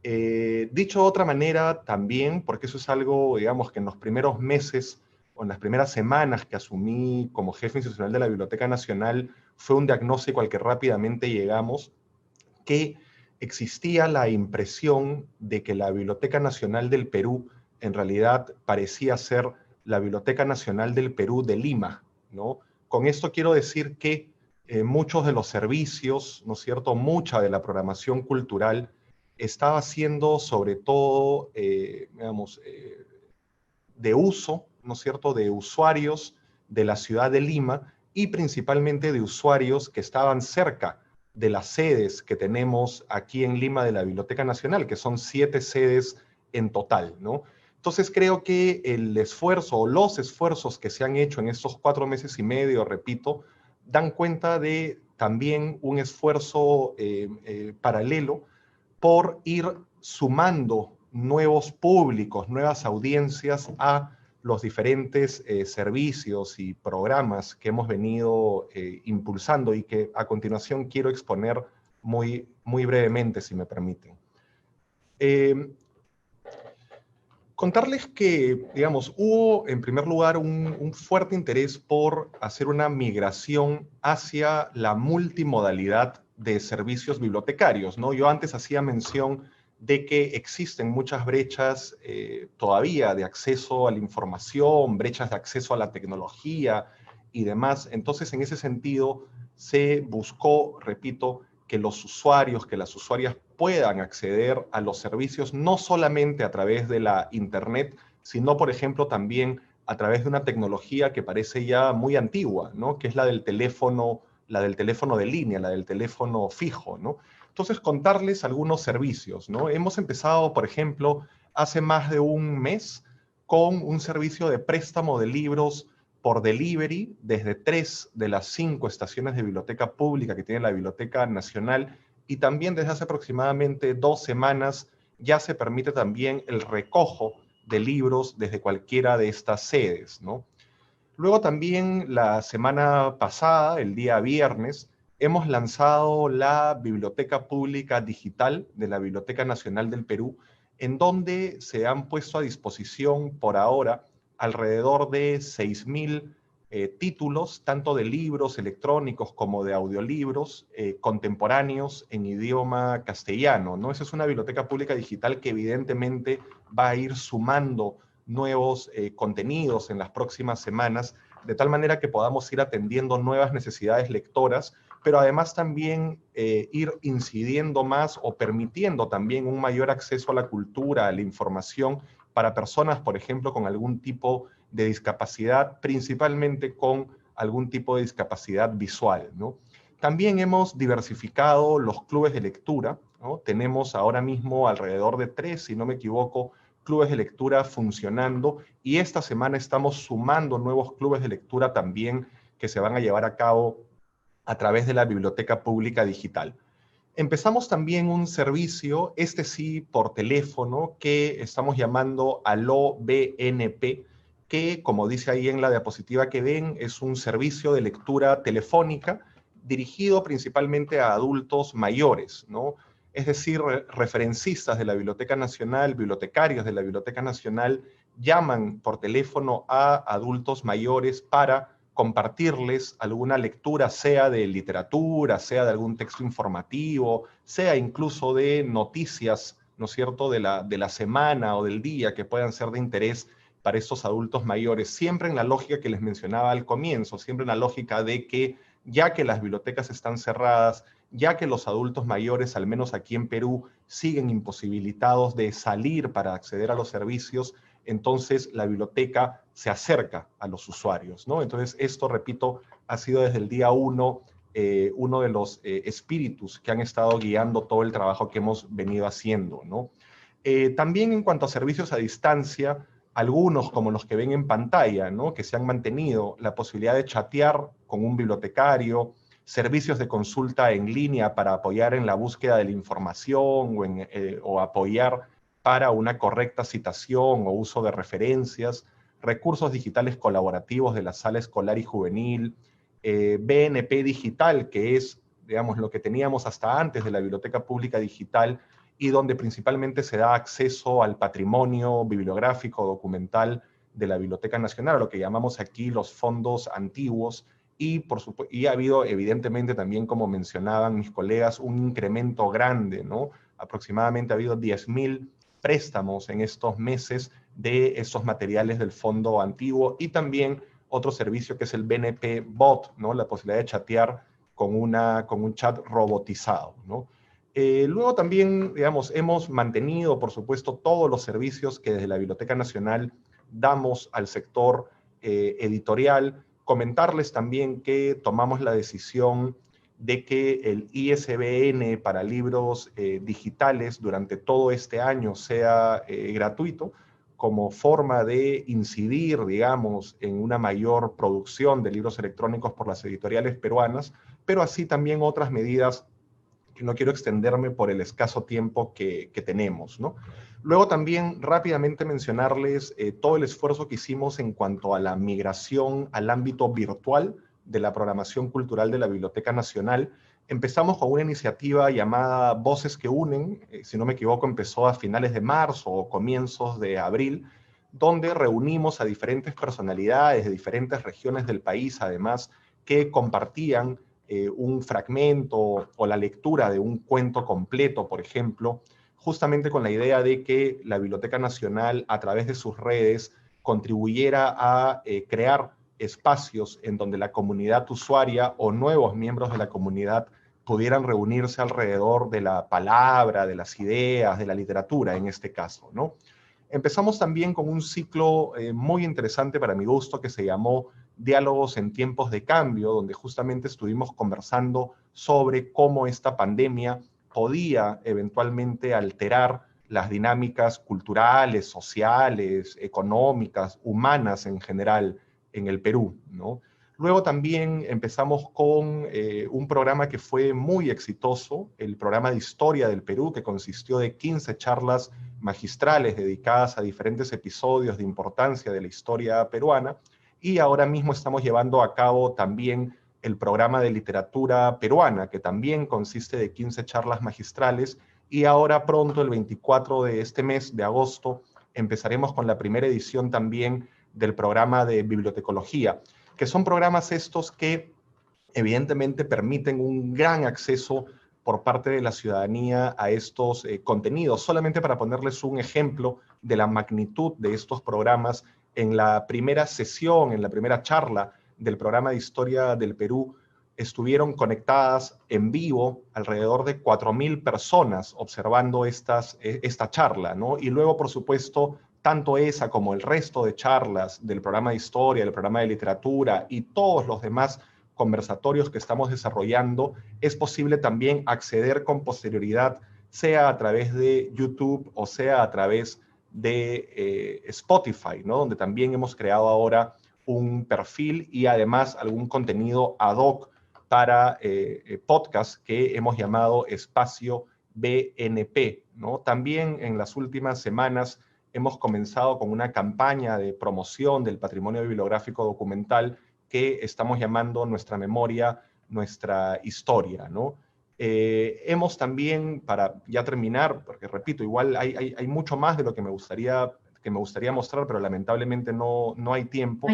Dicho de otra manera también, porque eso es algo, digamos, que en los primeros meses o en las primeras semanas que asumí como jefe institucional de la Biblioteca Nacional, fue un diagnóstico al que rápidamente llegamos, que existía la impresión de que la Biblioteca Nacional del Perú en realidad parecía ser la Biblioteca Nacional del Perú de Lima, ¿no? Con esto quiero decir que muchos de los servicios, ¿no es cierto?, mucha de la programación cultural estaba siendo sobre todo, digamos, de uso, ¿no es cierto?, de usuarios de la ciudad de Lima y principalmente de usuarios que estaban cerca de las sedes que tenemos aquí en Lima de la Biblioteca Nacional, que son 7 sedes en total, ¿no? Entonces creo que el esfuerzo o los esfuerzos que se han hecho en estos 4 meses y medio, repito, dan cuenta de también un esfuerzo paralelo por ir sumando nuevos públicos, nuevas audiencias a los diferentes servicios y programas que hemos venido impulsando y que a continuación quiero exponer muy brevemente, si me permiten. Contarles que, digamos, hubo en primer lugar un fuerte interés por hacer una migración hacia la multimodalidad de servicios bibliotecarios, ¿no? Yo antes hacía mención de que existen muchas brechas todavía de acceso a la información, brechas de acceso a la tecnología y demás. Entonces, en ese sentido, se buscó, repito, que los usuarios, que las usuarias puedan acceder a los servicios no solamente a través de la Internet, sino, por ejemplo, también a través de una tecnología que parece ya muy antigua, ¿no? Que es la del teléfono de línea, la del teléfono fijo, ¿no? Entonces, contarles algunos servicios, ¿no? Hemos empezado, por ejemplo, hace más de un mes con un servicio de préstamo de libros por delivery desde 3 de las 5 estaciones de biblioteca pública que tiene la Biblioteca Nacional, y también desde hace aproximadamente 2 semanas ya se permite también el recojo de libros desde cualquiera de estas sedes, ¿no? Luego también la semana pasada, el día viernes, hemos lanzado la Biblioteca Pública Digital de la Biblioteca Nacional del Perú, en donde se han puesto a disposición por ahora alrededor de 6.000 títulos, tanto de libros electrónicos como de audiolibros contemporáneos en idioma castellano, ¿no? Esa es una biblioteca pública digital que evidentemente va a ir sumando nuevos contenidos en las próximas semanas, de tal manera que podamos ir atendiendo nuevas necesidades lectoras, pero además también ir incidiendo más o permitiendo también un mayor acceso a la cultura, a la información, para personas, por ejemplo, con algún tipo de discapacidad, principalmente con algún tipo de discapacidad visual, ¿no? También hemos diversificado los clubes de lectura, ¿no? Tenemos ahora mismo alrededor de 3, si no me equivoco, clubes de lectura funcionando, y esta semana estamos sumando nuevos clubes de lectura también que se van a llevar a cabo a través de la Biblioteca Pública Digital. Empezamos también un servicio, este sí por teléfono, que estamos llamando Aló BNP, que, como dice ahí en la diapositiva que ven, es un servicio de lectura telefónica dirigido principalmente a adultos mayores, ¿no? Es decir, referencistas de la Biblioteca Nacional, bibliotecarios de la Biblioteca Nacional, llaman por teléfono a adultos mayores para compartirles alguna lectura, sea de literatura, sea de algún texto informativo, sea incluso de noticias, ¿no es cierto?, de la semana o del día que puedan ser de interés para estos adultos mayores, siempre en la lógica que les mencionaba al comienzo, siempre en la lógica de que ya que las bibliotecas están cerradas, ya que los adultos mayores, al menos aquí en Perú, siguen imposibilitados de salir para acceder a los servicios, entonces la biblioteca se acerca a los usuarios, ¿no? Entonces esto, repito, ha sido desde el día 1 uno de los espíritus que han estado guiando todo el trabajo que hemos venido haciendo, ¿no? También en cuanto a servicios a distancia, algunos como los que ven en pantalla, ¿no?, que se han mantenido, la posibilidad de chatear con un bibliotecario, servicios de consulta en línea para apoyar en la búsqueda de la información o apoyar para una correcta citación o uso de referencias, recursos digitales colaborativos de la sala escolar y juvenil, BNP Digital, que es, digamos, lo que teníamos hasta antes de la Biblioteca Pública Digital, y donde principalmente se da acceso al patrimonio bibliográfico, documental de la Biblioteca Nacional, lo que llamamos aquí los fondos antiguos, y ha habido evidentemente también, como mencionaban mis colegas, un incremento grande, ¿no? Aproximadamente ha habido 10.000 préstamos en estos meses de estos materiales del fondo antiguo, y también otro servicio que es el BNP Bot, ¿no?, la posibilidad de chatear con un chat robotizado, ¿no? Luego también, digamos, hemos mantenido, por supuesto, todos los servicios que desde la Biblioteca Nacional damos al sector editorial, Comentarles también que tomamos la decisión de que el ISBN para libros digitales durante todo este año sea gratuito, como forma de incidir, digamos, en una mayor producción de libros electrónicos por las editoriales peruanas, pero así también otras medidas que no quiero extenderme por el escaso tiempo que tenemos, ¿no? Luego también rápidamente mencionarles todo el esfuerzo que hicimos en cuanto a la migración al ámbito virtual de la programación cultural de la Biblioteca Nacional. Empezamos con una iniciativa llamada Voces que Unen, si no me equivoco empezó a finales de marzo o comienzos de abril, donde reunimos a diferentes personalidades de diferentes regiones del país, además, que compartían un fragmento o la lectura de un cuento completo, por ejemplo, justamente con la idea de que la Biblioteca Nacional, a través de sus redes, contribuyera a crear espacios en donde la comunidad usuaria o nuevos miembros de la comunidad pudieran reunirse alrededor de la palabra, de las ideas, de la literatura en este caso, ¿no? Empezamos también con un ciclo muy interesante para mi gusto que se llamó Diálogos en tiempos de cambio, donde justamente estuvimos conversando sobre cómo esta pandemia podía eventualmente alterar las dinámicas culturales, sociales, económicas, humanas en general en el Perú, ¿no? Luego también empezamos con un programa que fue muy exitoso, el programa de Historia del Perú, que consistió de 15 charlas magistrales dedicadas a diferentes episodios de importancia de la historia peruana, y ahora mismo estamos llevando a cabo también el programa de literatura peruana, que también consiste de 15 charlas magistrales, y ahora pronto, el 24 de este mes de agosto, empezaremos con la primera edición también del programa de bibliotecología, que son programas estos que evidentemente permiten un gran acceso por parte de la ciudadanía a estos contenidos. Solamente para ponerles un ejemplo de la magnitud de estos programas, en la primera sesión, en la primera charla del programa de Historia del Perú, estuvieron conectadas en vivo alrededor de 4.000 personas observando esta charla, ¿no? Y luego, por supuesto, tanto esa como el resto de charlas del programa de Historia, del programa de Literatura y todos los demás conversatorios que estamos desarrollando, es posible también acceder con posterioridad, sea a través de YouTube o sea a través de Spotify, ¿no? Donde también hemos creado ahora un perfil y además algún contenido ad hoc para podcast que hemos llamado Espacio BNP, ¿no? También en las últimas semanas hemos comenzado con una campaña de promoción del patrimonio bibliográfico documental que estamos llamando Nuestra Memoria, Nuestra Historia, ¿no? Hemos también, para ya terminar, porque repito, igual hay mucho más de lo que me gustaría mostrar, pero lamentablemente no hay tiempo,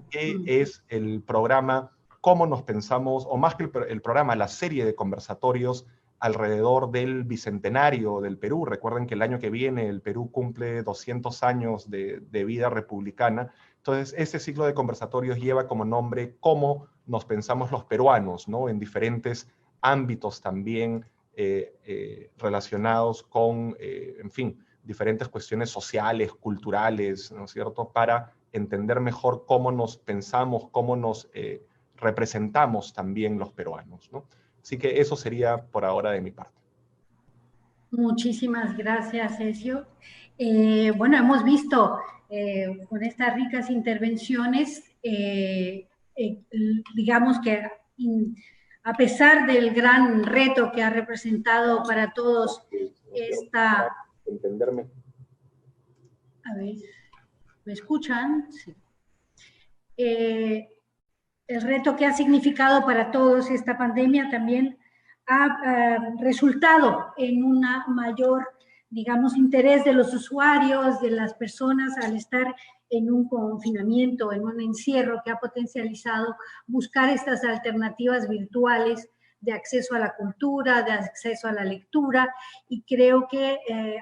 que es el programa Cómo nos pensamos, o más que el programa, la serie de conversatorios alrededor del Bicentenario del Perú. Recuerden que el año que viene el Perú cumple 200 años de vida republicana. Entonces, este ciclo de conversatorios lleva como nombre Cómo nos pensamos los peruanos, ¿no? En diferentes ámbitos también relacionados con, en fin, diferentes cuestiones sociales, culturales, ¿no es cierto?, para entender mejor cómo nos pensamos, cómo nos representamos también los peruanos, ¿no? Así que eso sería por ahora de mi parte. Muchísimas gracias, Ezio. Bueno, hemos visto con estas ricas intervenciones, digamos que a pesar del gran reto que ha representado para todos esta... Entenderme. A ver, ¿me escuchan? Sí. El reto que ha significado para todos esta pandemia también ha resultado en un mayor, digamos, interés de los usuarios, de las personas al estar en un confinamiento, en un encierro que ha potencializado buscar estas alternativas virtuales de acceso a la cultura, de acceso a la lectura, y creo que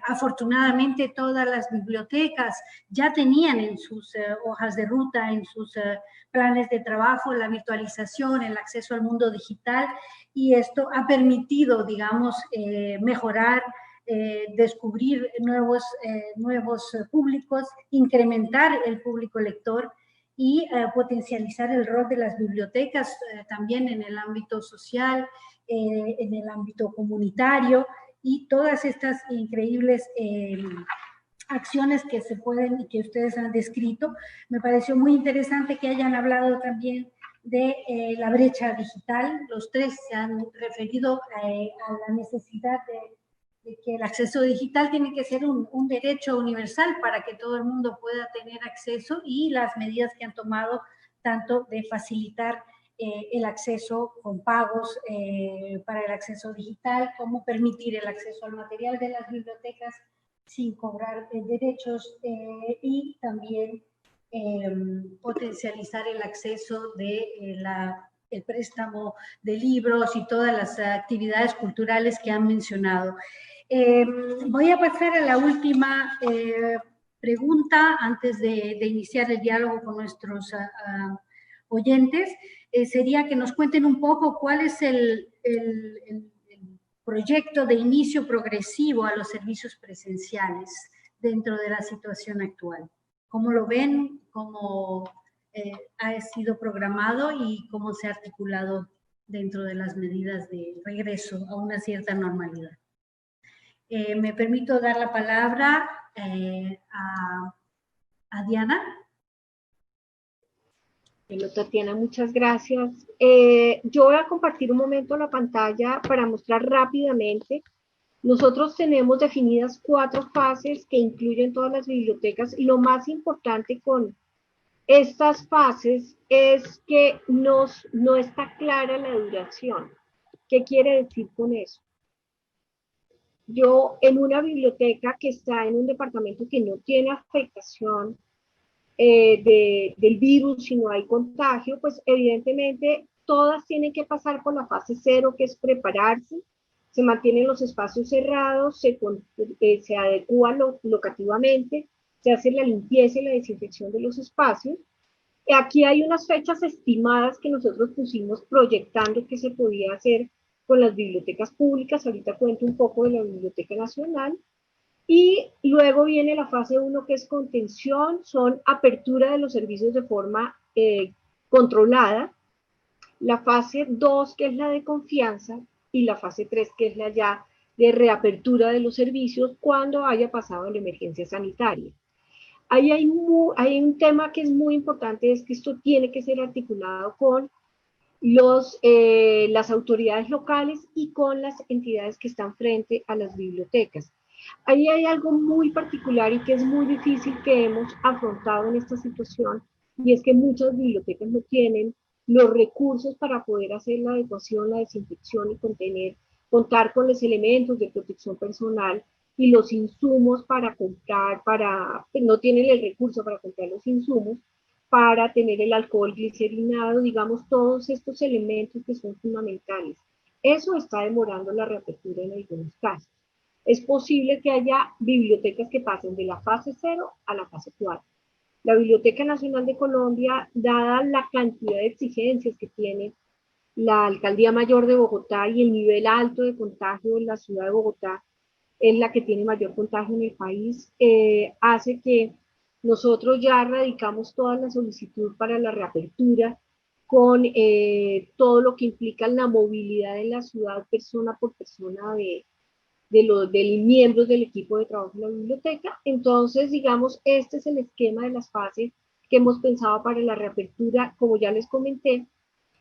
afortunadamente todas las bibliotecas ya tenían en sus hojas de ruta, en sus planes de trabajo, la virtualización, el acceso al mundo digital, y esto ha permitido, digamos, mejorar, descubrir nuevos públicos, incrementar el público lector, y potencializar el rol de las bibliotecas también en el ámbito social, en el ámbito comunitario, y todas estas increíbles acciones que se pueden y que ustedes han descrito. Me pareció muy interesante que hayan hablado también de la brecha digital. Los tres se han referido a la necesidad de que el acceso digital tiene que ser un derecho universal para que todo el mundo pueda tener acceso, y las medidas que han tomado tanto de facilitar el acceso con pagos para el acceso digital, como permitir el acceso al material de las bibliotecas sin cobrar derechos, y también potencializar el acceso de el préstamo de libros y todas las actividades culturales que han mencionado. Voy a pasar a la última pregunta antes de iniciar el diálogo con nuestros oyentes. Sería que nos cuenten un poco cuál es el proyecto de inicio progresivo a los servicios presenciales dentro de la situación actual. ¿Cómo lo ven? ¿Cómo ha sido programado y cómo se ha articulado dentro de las medidas de regreso a una cierta normalidad? Me permito dar la palabra a Diana. Bueno, Tatiana, muchas gracias. Yo voy a compartir un momento la pantalla para mostrar rápidamente. Nosotros tenemos definidas 4 fases que incluyen todas las bibliotecas, y lo más importante con estas fases es que no está clara la duración. ¿Qué quiere decir con eso? Yo, en una biblioteca que está en un departamento que no tiene afectación del virus, si no hay contagio, pues evidentemente todas tienen que pasar por la fase 0, que es prepararse, se mantienen los espacios cerrados, se adecúan locativamente, se hace la limpieza y la desinfección de los espacios. Aquí hay unas fechas estimadas que nosotros pusimos proyectando que se podía hacer con las bibliotecas públicas. Ahorita cuento un poco de la Biblioteca Nacional. Y luego viene la fase 1, que es contención, son apertura de los servicios de forma controlada. La fase 2, que es la de confianza, y la fase 3, que es la ya de reapertura de los servicios cuando haya pasado la emergencia sanitaria. Ahí hay un tema que es muy importante, es que esto tiene que ser articulado con las autoridades locales y con las entidades que están frente a las bibliotecas. Ahí hay algo muy particular y que es muy difícil que hemos afrontado en esta situación, y es que muchas bibliotecas no tienen los recursos para poder hacer la adecuación, la desinfección y contar con los elementos de protección personal y los insumos para comprar, no tienen el recurso para comprar los insumos, para tener el alcohol glicerinado, digamos, todos estos elementos que son fundamentales. Eso está demorando la reapertura en algunos casos. Es posible que haya bibliotecas que pasen de la fase 0 a la fase 4. La Biblioteca Nacional de Colombia, dada la cantidad de exigencias que tiene la Alcaldía Mayor de Bogotá y el nivel alto de contagio en la ciudad de Bogotá, es la que tiene mayor contagio en el país, hace que nosotros ya radicamos toda la solicitud para la reapertura con todo lo que implica la movilidad en la ciudad persona por persona de miembros del equipo de trabajo de la biblioteca. Entonces, digamos, este es el esquema de las fases que hemos pensado para la reapertura. Como ya les comenté,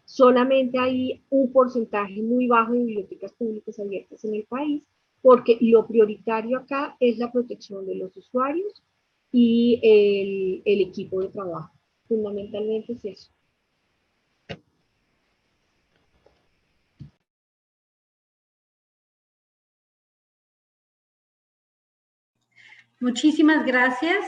solamente hay un porcentaje muy bajo de bibliotecas públicas abiertas en el país, porque lo prioritario acá es la protección de los usuarios y el equipo de trabajo. Fundamentalmente es eso. Muchísimas gracias.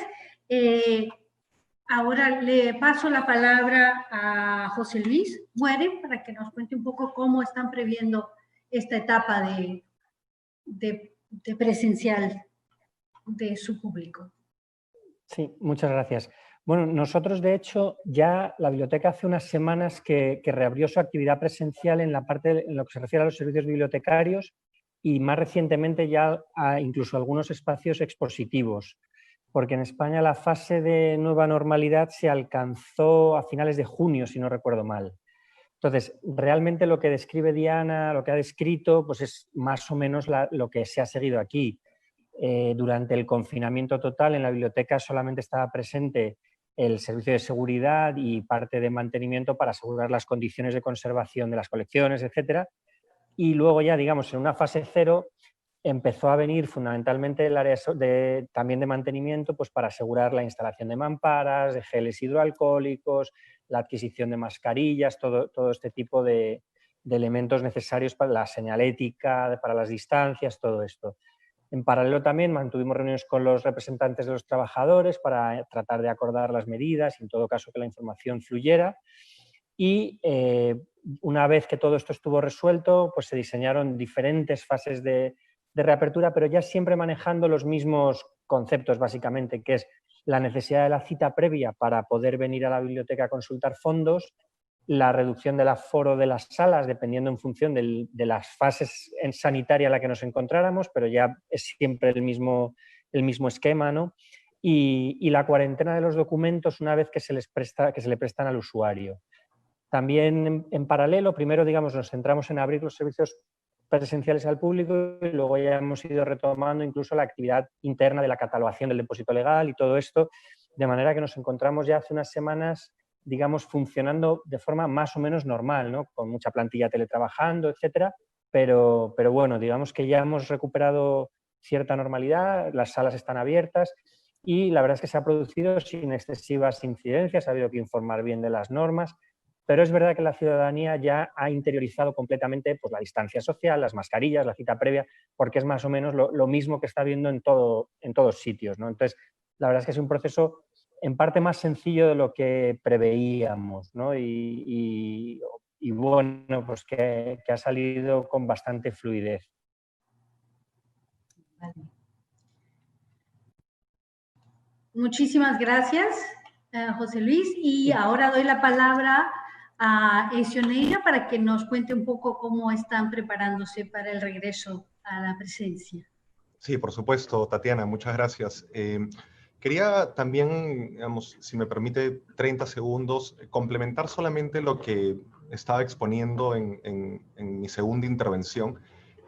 Ahora le paso la palabra a José Luis Muere para que nos cuente un poco cómo están previendo esta etapa de presencial de su público. Sí, muchas gracias. Bueno, nosotros de hecho ya la biblioteca hace unas semanas que reabrió su actividad presencial en la parte en lo que se refiere a los servicios bibliotecarios, y más recientemente ya incluso algunos espacios expositivos. porque en España la fase de nueva normalidad se alcanzó a finales de junio, si no recuerdo mal. Entonces, realmente lo que describe Diana, lo que ha descrito, pues es más o menos lo que se ha seguido aquí. Durante el confinamiento total en la biblioteca solamente estaba presente el servicio de seguridad y parte de mantenimiento para asegurar las condiciones de conservación de las colecciones, etcétera. Y luego ya, digamos, en una fase cero empezó a venir fundamentalmente el área también de mantenimiento, pues para asegurar la instalación de mamparas, de geles hidroalcohólicos, la adquisición de mascarillas, todo este tipo de elementos necesarios para la señalética, para las distancias, todo esto. En paralelo también mantuvimos reuniones con los representantes de los trabajadores para tratar de acordar las medidas y en todo caso que la información fluyera. Y una vez que todo esto estuvo resuelto, pues se diseñaron diferentes fases de reapertura, pero ya siempre manejando los mismos conceptos básicamente, que es la necesidad de la cita previa para poder venir a la biblioteca a consultar fondos, la reducción del aforo de las salas, dependiendo en función de las fases sanitarias en la que nos encontráramos, pero ya es siempre el mismo esquema, ¿no? Y la cuarentena de los documentos una vez que se le prestan al usuario. También en paralelo, primero digamos, nos centramos en abrir los servicios presenciales al público y luego ya hemos ido retomando incluso la actividad interna de la catalogación del depósito legal y todo esto, de manera que nos encontramos ya hace unas semanas, digamos, funcionando de forma más o menos normal, ¿no? Con mucha plantilla teletrabajando, etcétera, pero bueno, digamos que ya hemos recuperado cierta normalidad, las salas están abiertas y la verdad es que se ha producido sin excesivas incidencias, ha habido que informar bien de las normas. Pero es verdad que la ciudadanía ya ha interiorizado completamente pues, la distancia social, las mascarillas, la cita previa, porque es más o menos lo mismo que está viendo en todos sitios, ¿no? Entonces, la verdad es que es un proceso en parte más sencillo de lo que preveíamos, ¿no? Y bueno, pues que ha salido con bastante fluidez. Vale. Muchísimas gracias, José Luis. Y ahora doy la palabra a Ecioneira para que nos cuente un poco cómo están preparándose para el regreso a la presencia. Sí, por supuesto, Tatiana, muchas gracias. Quería también, digamos, si me permite 30 segundos, complementar solamente lo que estaba exponiendo en mi segunda intervención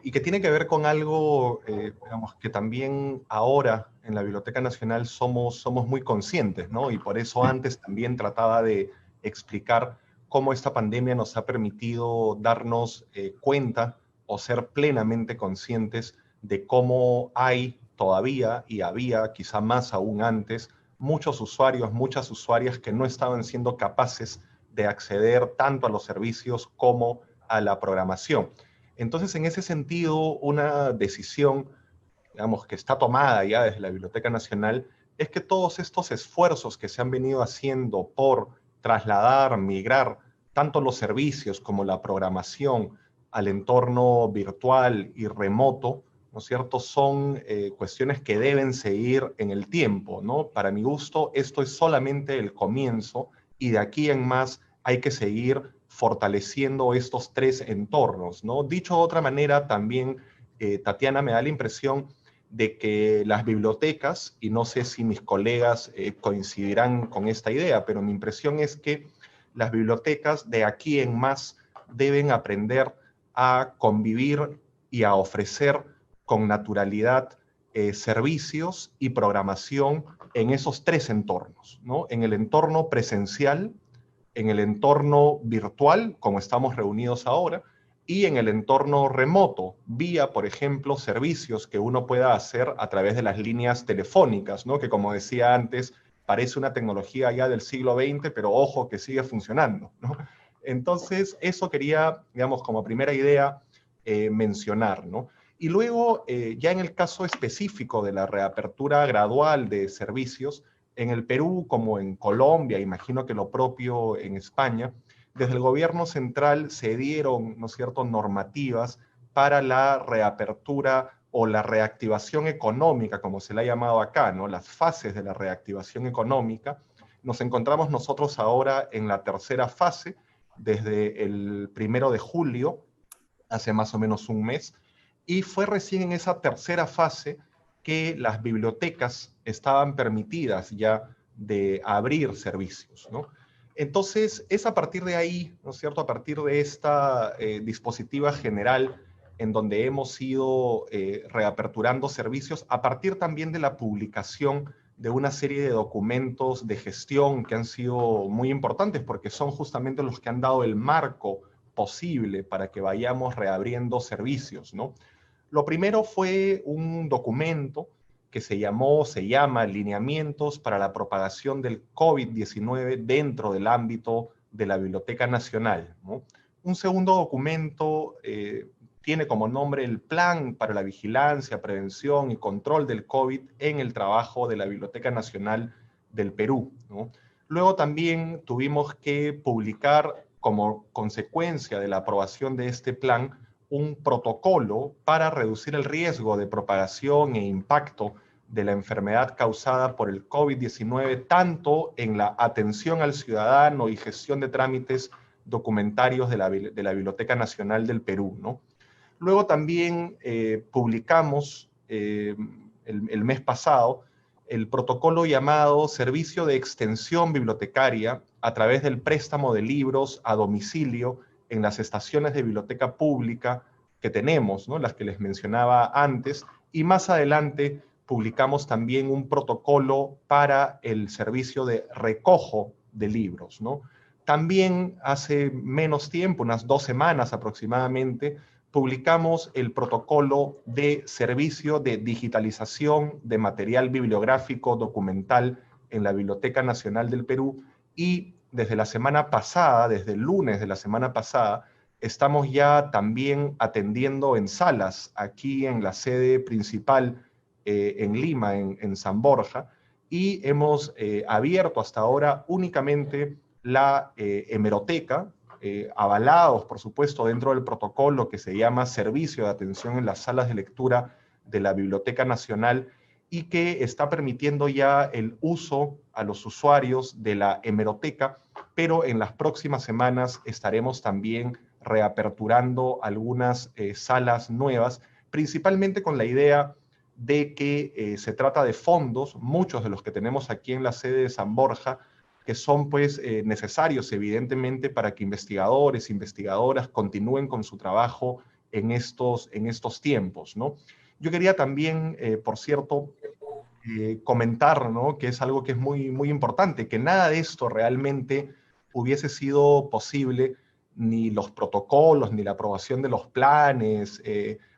y que tiene que ver con algo, digamos, que también ahora en la Biblioteca Nacional somos muy conscientes, ¿no? Y por eso antes también trataba de explicar cómo esta pandemia nos ha permitido darnos cuenta o ser plenamente conscientes de cómo hay todavía, y había quizá más aún antes, muchos usuarios, muchas usuarias que no estaban siendo capaces de acceder tanto a los servicios como a la programación. Entonces, en ese sentido, una decisión, digamos, que está tomada ya desde la Biblioteca Nacional, es que todos estos esfuerzos que se han venido haciendo por trasladar, migrar, tanto los servicios como la programación al entorno virtual y remoto, ¿no es cierto?, son cuestiones que deben seguir en el tiempo, ¿no? Para mi gusto, esto es solamente el comienzo y de aquí en más hay que seguir fortaleciendo estos tres entornos, ¿no? Dicho de otra manera, también, Tatiana, me da la impresión de que las bibliotecas, y no sé si mis colegas coincidirán con esta idea, pero mi impresión es que las bibliotecas de aquí en más deben aprender a convivir y a ofrecer con naturalidad servicios y programación en esos tres entornos, ¿no? En el entorno presencial, en el entorno virtual, como estamos reunidos ahora, y en el entorno remoto, vía, por ejemplo, servicios que uno pueda hacer a través de las líneas telefónicas, ¿no? Que como decía antes, parece una tecnología ya del siglo XX, pero ojo que sigue funcionando, ¿no? Entonces, eso quería, digamos, como primera idea mencionar, ¿no? Y luego, ya en el caso específico de la reapertura gradual de servicios, en el Perú como en Colombia, imagino que lo propio en España, desde el gobierno central se dieron, ¿no es cierto?, normativas para la reapertura o la reactivación económica, como se le ha llamado acá, ¿no? Las fases de la reactivación económica. Nos encontramos nosotros ahora en la tercera fase, desde el 1 de julio, hace más o menos un mes, y fue recién en esa tercera fase que las bibliotecas estaban permitidas ya de abrir servicios, ¿no? Entonces, es a partir de ahí, ¿no es cierto?, a partir de esta dispositiva general en donde hemos ido reaperturando servicios, a partir también de la publicación de una serie de documentos de gestión que han sido muy importantes porque son justamente los que han dado el marco posible para que vayamos reabriendo servicios, ¿no? Lo primero fue un documento que se llama Lineamientos para la propagación del COVID-19 dentro del ámbito de la Biblioteca Nacional, ¿no? Un segundo documento tiene como nombre el Plan para la Vigilancia, Prevención y Control del COVID en el trabajo de la Biblioteca Nacional del Perú, ¿no? Luego también tuvimos que publicar, como consecuencia de la aprobación de este plan, un protocolo para reducir el riesgo de propagación e impacto de la enfermedad causada por el COVID-19, tanto en la atención al ciudadano y gestión de trámites documentarios de la Biblioteca Nacional del Perú, ¿no? Luego también publicamos el mes pasado el protocolo llamado Servicio de Extensión Bibliotecaria a través del préstamo de libros a domicilio en las estaciones de biblioteca pública que tenemos, ¿no?, las que les mencionaba antes, y más adelante publicamos también un protocolo para el servicio de recojo de libros, ¿no? También hace menos tiempo, unas 2 semanas aproximadamente, publicamos el protocolo de servicio de digitalización de material bibliográfico documental en la Biblioteca Nacional del Perú, y desde la semana pasada, desde el lunes de la semana pasada, estamos ya también atendiendo en salas aquí en la sede principal en Lima, en San Borja, y hemos abierto hasta ahora únicamente la hemeroteca, avalados, por supuesto, dentro del protocolo que se llama Servicio de Atención en las Salas de Lectura de la Biblioteca Nacional, y que está permitiendo ya el uso a los usuarios de la hemeroteca, pero en las próximas semanas estaremos también reaperturando algunas salas nuevas, principalmente con la idea de que se trata de fondos, muchos de los que tenemos aquí en la sede de San Borja, que son pues necesarios evidentemente para que investigadores, investigadoras continúen con su trabajo en estos tiempos, ¿no? Yo quería también, por cierto, comentar, ¿no?, que es algo que es muy, muy importante, que nada de esto realmente hubiese sido posible, ni los protocolos, ni la aprobación de los planes,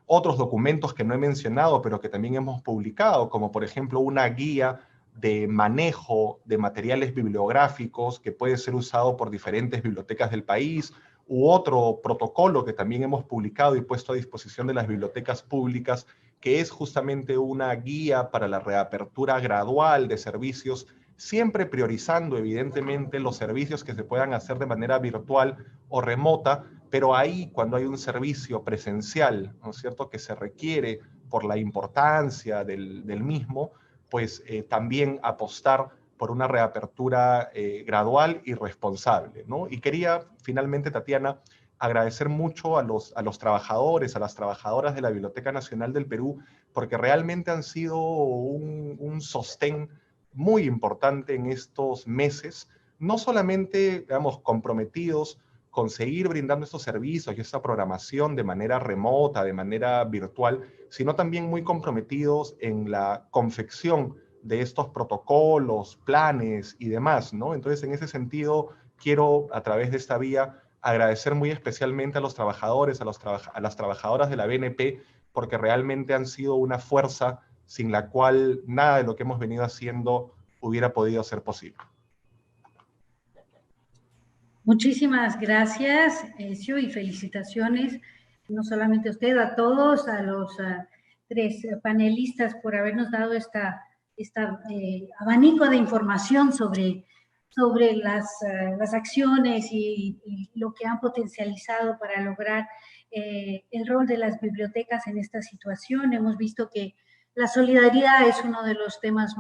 otros documentos que no he mencionado, pero que también hemos publicado, como por ejemplo una guía de manejo de materiales bibliográficos que puede ser usado por diferentes bibliotecas del país, u otro protocolo que también hemos publicado y puesto a disposición de las bibliotecas públicas, que es justamente una guía para la reapertura gradual de servicios, siempre priorizando evidentemente los servicios que se puedan hacer de manera virtual o remota, pero ahí cuando hay un servicio presencial, ¿no es cierto?, que se requiere por la importancia del mismo, pues también apostar por una reapertura gradual y responsable, ¿no? Y quería finalmente, Tatiana, agradecer mucho a los trabajadores, a las trabajadoras de la Biblioteca Nacional del Perú, porque realmente han sido un sostén muy importante en estos meses, no solamente, digamos, comprometidos con seguir brindando estos servicios y esta programación de manera remota, de manera virtual, sino también muy comprometidos en la confección de estos protocolos, planes y demás, ¿no? Entonces, en ese sentido, quiero, a través de esta vía, agradecer muy especialmente a los trabajadores, a las trabajadoras de la BNP, porque realmente han sido una fuerza sin la cual nada de lo que hemos venido haciendo hubiera podido ser posible. Muchísimas gracias, Ezio, y felicitaciones, no solamente a usted, a todos, a los 3 panelistas por habernos dado esta abanico de información sobre las acciones y lo que han potencializado para lograr el rol de las bibliotecas en esta situación. Hemos visto que la solidaridad es uno de los temas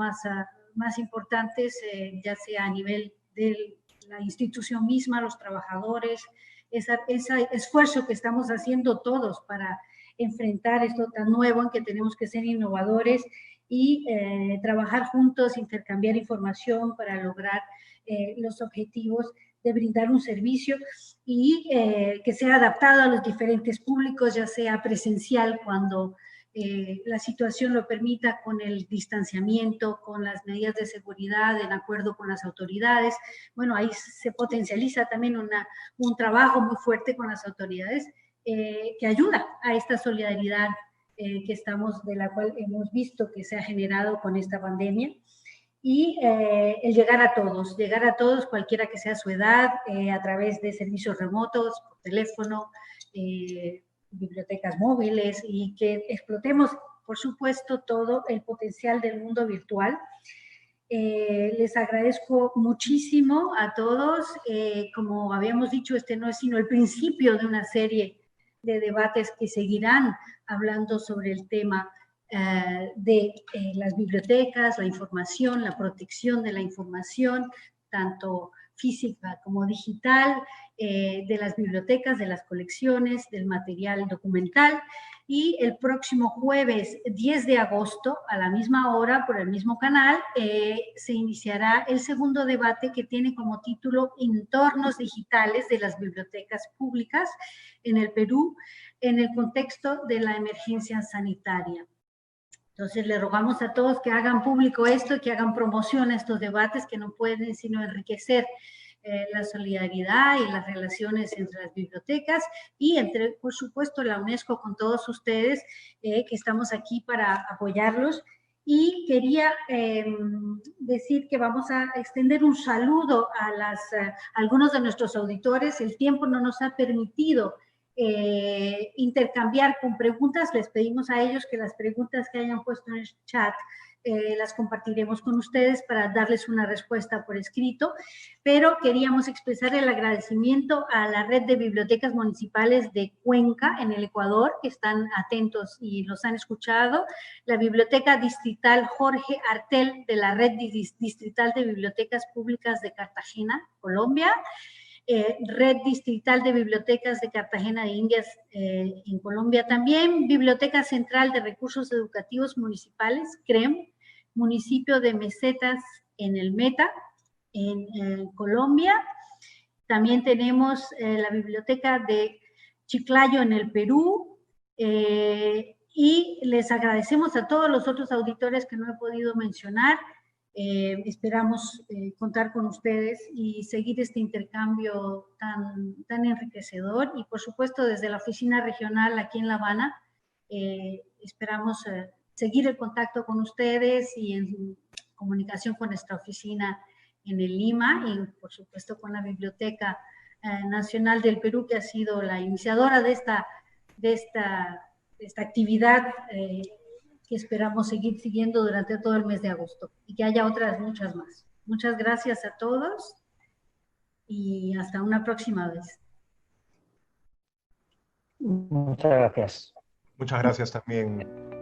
más importantes, ya sea a nivel de la institución misma, los trabajadores, ese esfuerzo que estamos haciendo todos para enfrentar esto tan nuevo en que tenemos que ser innovadores y trabajar juntos, intercambiar información para lograr los objetivos de brindar un servicio y que sea adaptado a los diferentes públicos, ya sea presencial cuando la situación lo permita, con el distanciamiento, con las medidas de seguridad, en acuerdo con las autoridades. Bueno, ahí se potencializa también un trabajo muy fuerte con las autoridades que ayuda a esta solidaridad de la cual hemos visto que se ha generado con esta pandemia. Y el llegar a todos, cualquiera que sea su edad, a través de servicios remotos, por teléfono, bibliotecas móviles, y que explotemos, por supuesto, todo el potencial del mundo virtual. Les agradezco muchísimo a todos. Como habíamos dicho, este no es sino el principio de una serie de debates que seguirán hablando sobre el tema de las bibliotecas, la información, la protección de la información, tanto física como digital, de las bibliotecas, de las colecciones, del material documental. Y el próximo jueves 10 de agosto, a la misma hora, por el mismo canal, se iniciará el segundo debate, que tiene como título Entornos digitales de las bibliotecas públicas en el Perú en el contexto de la emergencia sanitaria. Entonces, le rogamos a todos que hagan público esto y que hagan promoción a estos debates, que no pueden sino enriquecer la solidaridad y las relaciones entre las bibliotecas y entre, por supuesto, la UNESCO con todos ustedes, que estamos aquí para apoyarlos. Y quería decir que vamos a extender un saludo a algunos de nuestros auditores. El tiempo no nos ha permitido intercambiar con preguntas. Les pedimos a ellos que las preguntas que hayan puesto en el chat las compartiremos con ustedes para darles una respuesta por escrito, pero queríamos expresar el agradecimiento a la red de bibliotecas municipales de Cuenca, en el Ecuador, que están atentos y los han escuchado, la Biblioteca Distrital Jorge Artel de la Red Distrital de Bibliotecas Públicas de Cartagena, Colombia, Red Distrital de Bibliotecas de Cartagena de Indias en Colombia también, Biblioteca Central de Recursos Educativos Municipales, CREM, municipio de Mesetas en el Meta, en Colombia. También tenemos la Biblioteca de Chiclayo en el Perú, y les agradecemos a todos los otros auditores que no he podido mencionar. Esperamos contar con ustedes y seguir este intercambio tan enriquecedor, y por supuesto desde la oficina regional aquí en La Habana esperamos seguir el contacto con ustedes y en comunicación con nuestra oficina en el Lima, y por supuesto con la Biblioteca Nacional del Perú, que ha sido la iniciadora de esta actividad que esperamos seguir siguiendo durante todo el mes de agosto, y que haya otras muchas más. Muchas gracias a todos y hasta una próxima vez. Muchas gracias. Muchas gracias también.